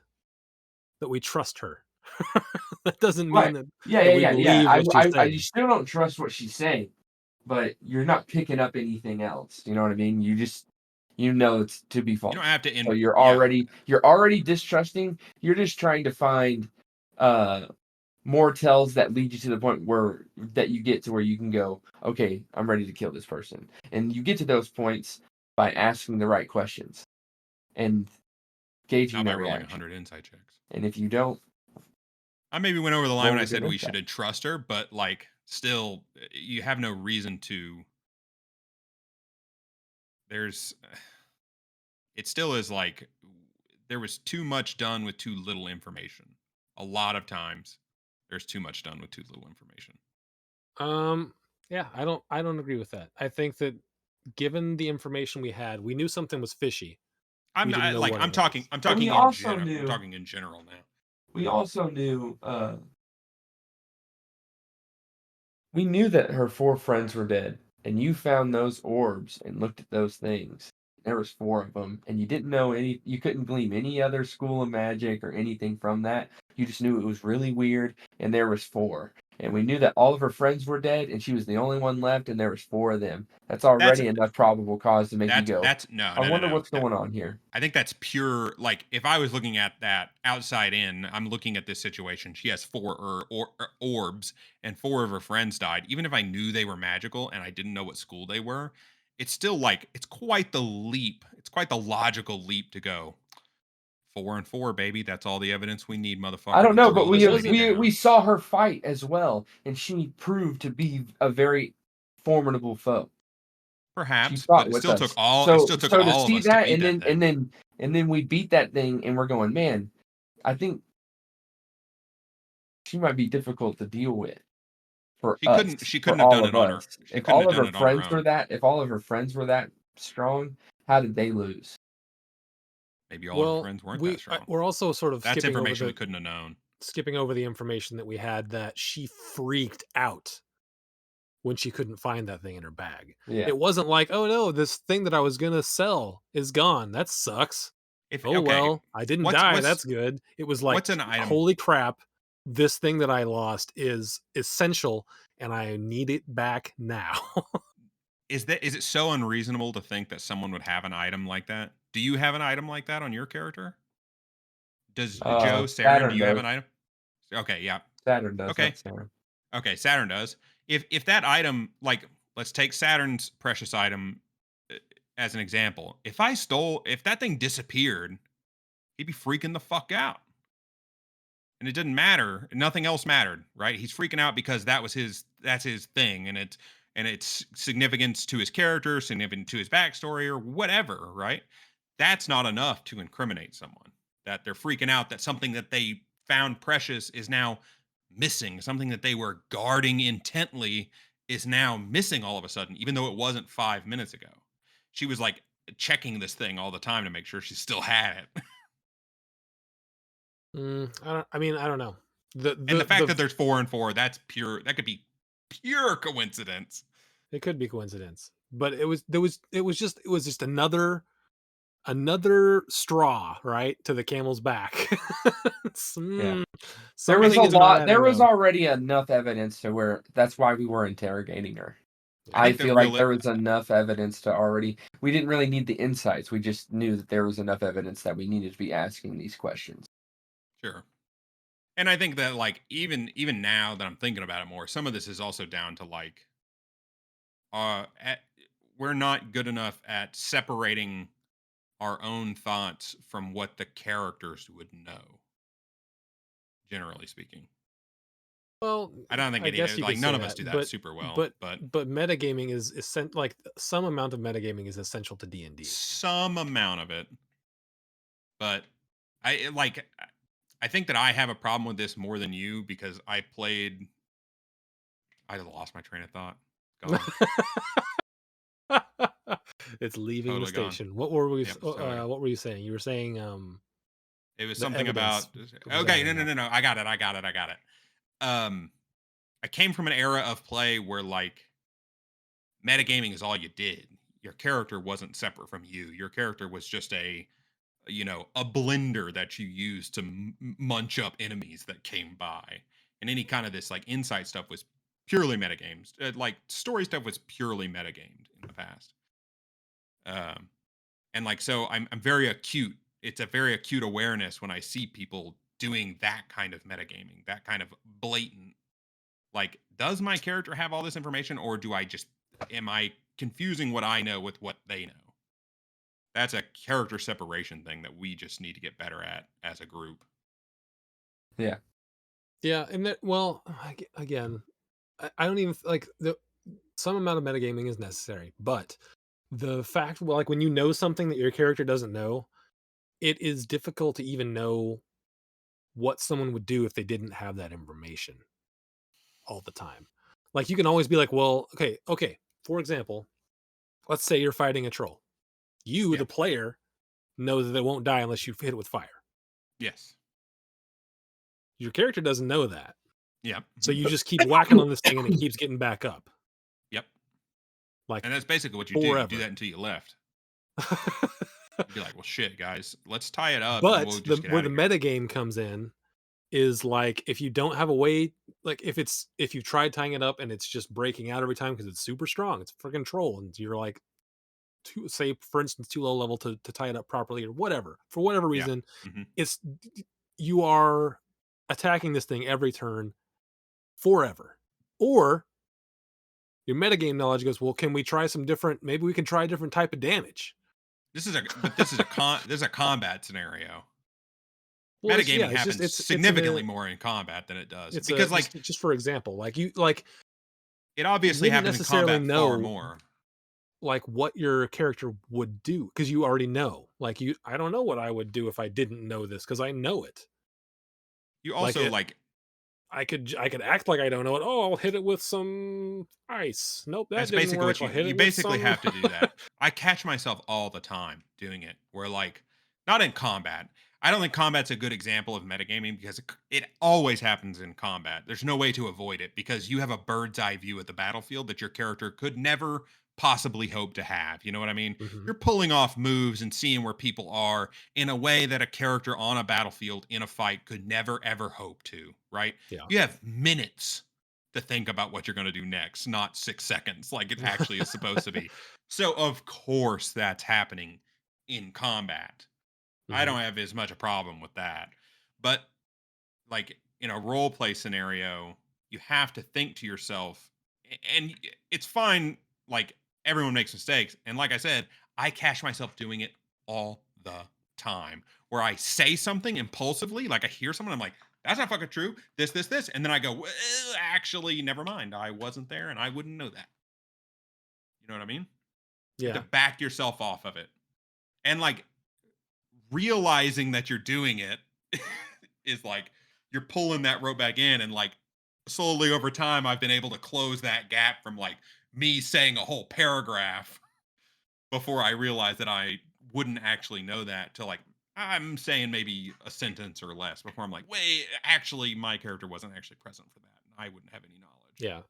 that we trust her. That doesn't mean that I still don't trust what she's saying, but you're not picking up anything else. You know what I mean? You just it's to be false. You don't have to. So you're already distrusting. You're just trying to find more tells that lead you to the point that you get to where you can go, okay, I'm ready to kill this person. And you get to those points by asking the right questions and gauging their reaction. 100 insight checks. And if you don't, I maybe went over the line when I said we should trust her, but like still, you have no reason to there's it still is like there was too much done with too little information. A lot of times there's too much done with too little information. Yeah, I don't agree with that. I think that given the information we had, we knew something was fishy. I'm We didn't not know like what it was. I'm But we talking in also general. I'm knew talking in general now. we also knew we knew that her 4 friends were dead, and you found those orbs and looked at those things. There was 4 of them, and you didn't know you couldn't glean any other school of magic or anything from that. You just knew it was really weird, and there was 4. And we knew that all of her friends were dead, and she was the only one left, and there was 4 of them. That's That's already enough probable cause to make you go, that's no, I no, no, wonder no. what's going on here. I think that's pure. Like, if I was looking at that outside in, I'm looking at this situation. She has 4 orbs, and 4 of her friends died. Even if I knew they were magical and I didn't know what school they were, it's still like it's quite the leap. It's quite the logical leap to go 4 and 4, baby. That's all the evidence we need, motherfucker. I don't to know, drill but this thing we down. saw her fight as well, and she proved to be a very formidable foe. She Perhaps, but fought it with still took us. all. It So still took so to all of see us to that, beat that thing. and then we beat that thing, and we're going, man, I think she might be difficult to deal with for She us, couldn't. She for couldn't have all done of it on her. us. She couldn't have done it on her own. If all of her friends were that strong, how did they lose? Maybe all of her Well, friends weren't that strong. we're also sort of That's information we couldn't have known. skipping over the information that we had that she freaked out when she couldn't find that thing in her bag. Yeah. It wasn't like, oh no, this thing that I was gonna sell is gone. That sucks. If Oh okay, well, I didn't what's die. what's That's good. It was like, what's an item? holy crap, this thing that I lost is essential and I need it back now. Is it so unreasonable to think that someone would have an item like that? Do you have an item like that on your character? Does Joe Saren? Do Saturn you have does. an item? Okay, yeah. Saturn does, Okay, not Saturn. okay. Saturn does. If that item, like, let's take Saturn's precious item as an example. If that thing disappeared, he'd be freaking the fuck out. And it didn't matter. Nothing else mattered, right? He's freaking out because that's his thing, and it's significance to his character, significant to his backstory, or whatever, right? That's not enough to incriminate someone. That they're freaking out that something that they found precious is now missing, something that they were guarding intently is now missing all of a sudden, even though it wasn't 5 minutes ago. She was like checking this thing all the time to make sure she still had it. I don't know. And the fact that there's 4 and 4, that's pure. That could be pure coincidence. it could be coincidence, but it was just another straw, right, to the camel's back. Yeah. Something There was well. already enough evidence to where that's why we were interrogating her. I I think the feel like real there was enough evidence to already. We didn't really need the insights. We just knew that there was enough evidence that we needed to be asking these questions. Sure. And I think that, like, even now that I'm thinking about it more, some of this is also down to like at, we're not good enough at separating our own thoughts from what the characters would know, generally speaking. Well, I don't think I any guess you like could none say of us that, do that super well, but but metagaming is like some amount of metagaming is essential to D&D. some amount of it. But like I think that I have a problem with this more than you because I lost my train of thought. Gone. It's leaving Totally the gone. station. What were we Yep, totally. what were you saying? You were saying It was the something about evidence was okay, adding up. no. I got it. I came from an era of play where like metagaming is all you did. Your character wasn't separate from you. Your character was just a a blender that you used to munch up enemies that came by. And any kind of this like insight stuff was purely metagames. Like story stuff was purely metagamed in the past. And like so I'm very acute. It's a very acute awareness when I see people doing that kind of metagaming, that kind of blatant. Like, does my character have all this information, or am I confusing what I know with what they know? That's a character separation thing that we just need to get better at as a group. Yeah. Yeah, and that, well, again, I don't even like some amount of metagaming is necessary, but the fact, well, like when you know something that your character doesn't know, it is difficult to even know what someone would do if they didn't have that information all the time. Like you can always be like, well, okay. For example, let's say you're fighting a troll. You, Yeah. the player, know that they won't die unless you hit it with fire. Yes. Your character doesn't know that. Yeah. So you just keep whacking on this thing and it keeps getting back up. Yep. Like And that's basically what you do. You do forever. that until you left. You'd be like, well, shit, guys, let's tie it up and But we'll just get where out the of here. metagame comes in is like if you don't have a way, like if you tried tying it up and it's just breaking out every time because it's super strong, it's a freaking troll, and you're like say for instance too low level to tie it up properly or whatever, for whatever Yeah. reason, Mhm. it's you are attacking this thing every turn forever. Or your metagame knowledge goes, well, can we try some different, maybe we can try a different type of damage. This is a combat scenario. Well, Metagaming it's just happens significantly more in combat than it does it's because, like, just for example, like you like it you obviously wouldn't happens in necessarily combat far know more. like what your character would do because you already know. Like I don't know what I would do if I didn't know this because I know it. You Like also like I could act like I don't know it. Oh, I'll hit it with some ice. Nope, that that's didn't basically work. what I'll hit you it with basically some. have to do that. I catch myself all the time doing it. Where like not in combat. I don't think combat's a good example of metagaming because it always happens in combat. There's no way to avoid it because you have a bird's eye view of the battlefield that your character could never possibly hope to have. You know what I mean? Mhm. You're pulling off moves and seeing where people are in a way that a character on a battlefield in a fight could never ever hope to, right? Yeah. You have minutes to think about what you're going to do next, not 6 seconds like it actually is supposed to be. So of course that's happening in combat. I Mhm. don't have as much a problem with that. But like in a role play scenario, you have to think to yourself, and it's fine. Like everyone makes mistakes. And like I said, I catch myself doing it all the time where I say something impulsively, like I hear someone, I'm like, that's not fucking true. This. And then I go, well, actually, never mind. I wasn't there and I wouldn't know that. You know what I mean? You have Yeah. to back yourself off of it. And like realizing that you're doing it is like you're pulling that rope back in and like slowly over time I've been able to close that gap from like me saying a whole paragraph before I realized that I wouldn't actually know that till like I'm saying maybe a sentence or less before I'm like, wait, actually my character wasn't actually present for that. And I wouldn't have any knowledge. Yeah.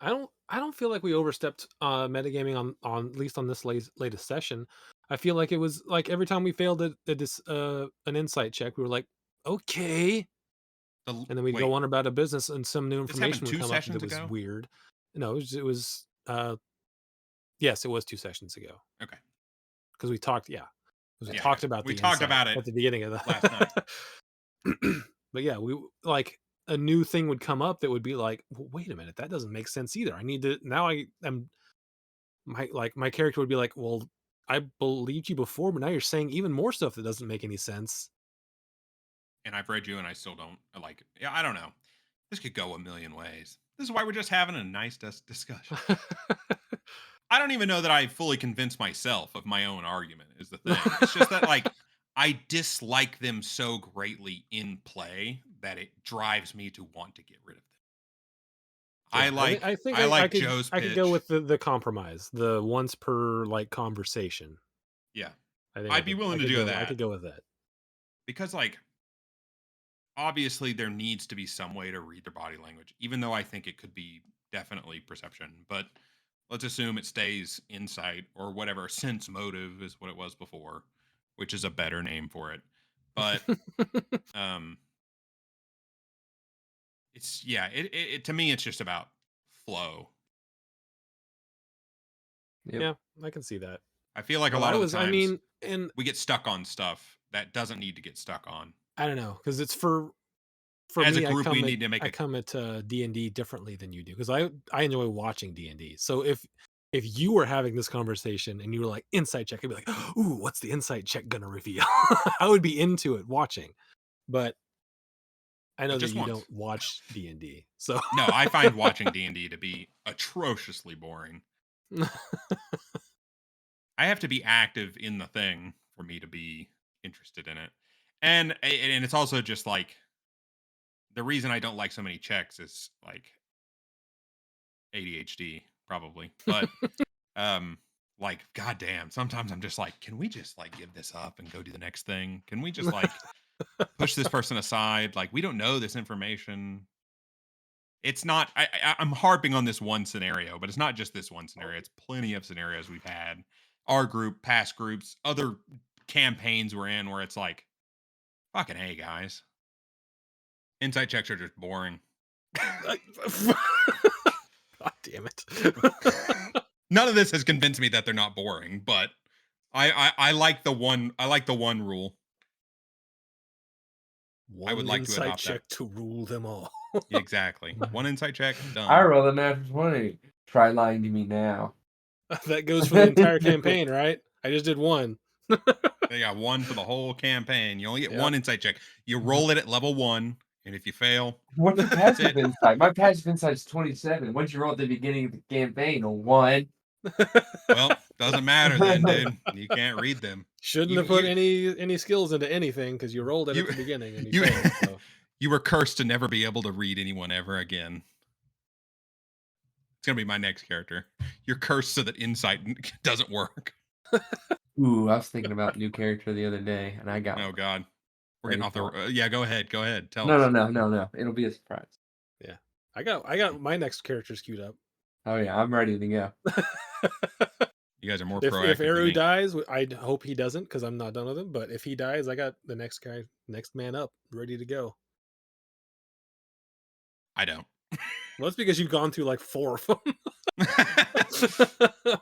I don't feel like we overstepped metagaming on at least on this latest session. I feel like it was like every time we failed an insight check, we were like, okay. And then we'd go Wait, on about a business and some new this happened information would two come up sessions that was ago? weird. No, it was yes, it was 2 sessions ago. Okay. Because we talked, yeah. Because we Yeah, talked yeah. about We the talked insight about it at the beginning of last night. But yeah, we like a new thing would come up that would be like, well, wait a minute, that doesn't make sense either. I need to now I am my character would be like, well, I believed you before, but now you're saying even more stuff that doesn't make any sense. And I've read you and I still don't like yeah, I don't know. This could go a million ways. This is why we're just having a nice discussion. I don't even know that I fully convinced myself of my own argument is the thing. It's just that like I dislike them so greatly in play that it drives me to want to get rid of them. Yeah, I think I I like could Joe's I could go pitch. with the compromise, the once per like conversation. Yeah. I think I'd be willing to do I that could go with that. because like obviously there needs to be some way to read their body language, even though I think it could be definitely perception. But let's assume it stays insight or whatever sense motive is what it was before, which is a better name for it. But um it's yeah, it to me it's just about flow. Yep. Yeah, I can see that. I feel like a But lot of the I times mean, and we get stuck on stuff that doesn't need to get stuck on. I don't know because it's for As a me, group, we need to make I a come at D&D differently than you do because I enjoy watching D&D. So if you were having this conversation and you were like insight check, I'd be like, ooh, what's the insight check gonna reveal? I would be into it watching, but I know but that just you once. don't watch D&D, so No, I find watching D&D to be atrociously boring. I have to be active in the thing for me to be interested in it. And it's also just like the reason I don't like so many checks is like ADHD probably. But like goddamn, sometimes I'm just like, can we just like give this up and go do the next thing? Can we just like push this person aside? Like we don't know this information. It's not I'm harping on this one scenario, but it's not just this one scenario. It's plenty of scenarios we've had. Our group, past groups, other campaigns we're in where it's like, fucking hey guys. Insight checks are just boring. God damn it. None of this has convinced me that they're not boring, but I like the one rule. One would like to insight adopt that. check to rule them all. Exactly. One insight check, done. I rolled a natural 20. Try lying to me now. That goes for the entire campaign, right? I just did one. They got one for the whole campaign. You only get Yep. one insight check. You roll it at level 1, and if you fail, What's your passive insight? My passive insight is 27. What'd you roll at the beginning of the campaign? A 1. well, doesn't matter then, dude. You can't read them. Shouldn't have put any skills into anything because you rolled it at the beginning and you failed, so. You were cursed to never be able to read anyone ever again. It's gonna be my next character. You're cursed so that insight doesn't work. Ooh, I was thinking about new character the other day, and I got. Oh God, we're Ready getting off for the. Yeah, go ahead. Tell us. No. It'll be a surprise. Yeah, I got my next characters queued up. Oh yeah, I'm ready to go. You guys are more if proactive. If than Eru me. dies, I hope he doesn't because I'm not done with him. But if he dies, I got the next man up, ready to go. I don't. Well, that's because you've gone through like 4 of them.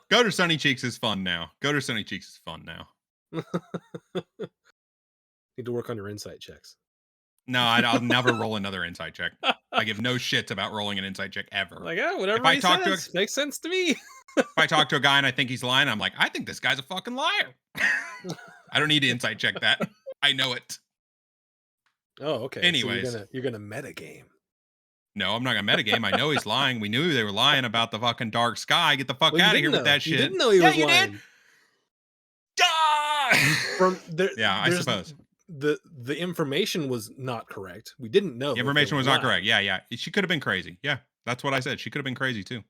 Go to Sunny Cheeks is fun now. Need to work on your insight checks. No, I'll never roll another insight check. I give no shits about rolling an insight check ever. Like, yeah, whatever If I he talk says, makes sense to me. If I talk to a guy and I think he's lying, I'm like, I think this guy's a fucking liar. I don't need to insight check that. I know it. Oh, okay. Anyways. So you're gonna metagame. No, I'm not gonna metagame. I know he's lying. We knew they were lying about the fucking dark sky. Get the fuck out of here with that shit. You didn't know he was lying. Did? Yeah, I suppose. The information was not correct. We didn't know. The information was not correct. Yeah. She could have been crazy. Yeah, that's what I said. She could have been crazy too.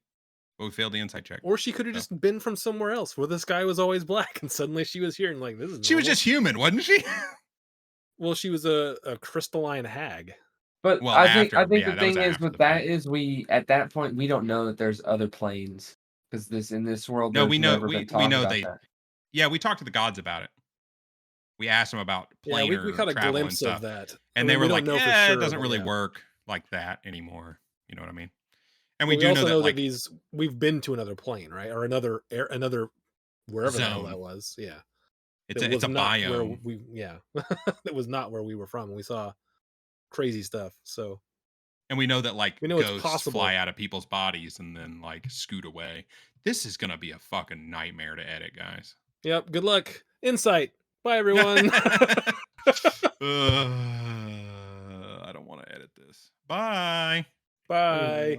But we failed the insight check. Or she could have just been from somewhere else where the sky was always black and suddenly she was here and like, this is normal. She was just human, wasn't she? Well, she was a crystalline hag. But I think the thing is with that is we at that point we don't know that there's other planes because in this world. No, we know that. Yeah, we talked to the gods about it. We asked them about planar we caught a travel glimpse and stuff, of that, and they were like, sure, it doesn't really work like that anymore. You know what I mean? And we do also know that like we've been to another plane, right, or another wherever the hell that was. Yeah, it's a biome. It was not where we were from. We saw crazy stuff. So, and we know that like we know ghosts fly out of people's bodies and then like scoot away. This is gonna be a fucking nightmare to edit, guys. Yep. Good luck. Insight. Bye, everyone. I don't want to edit this. Bye. Bye.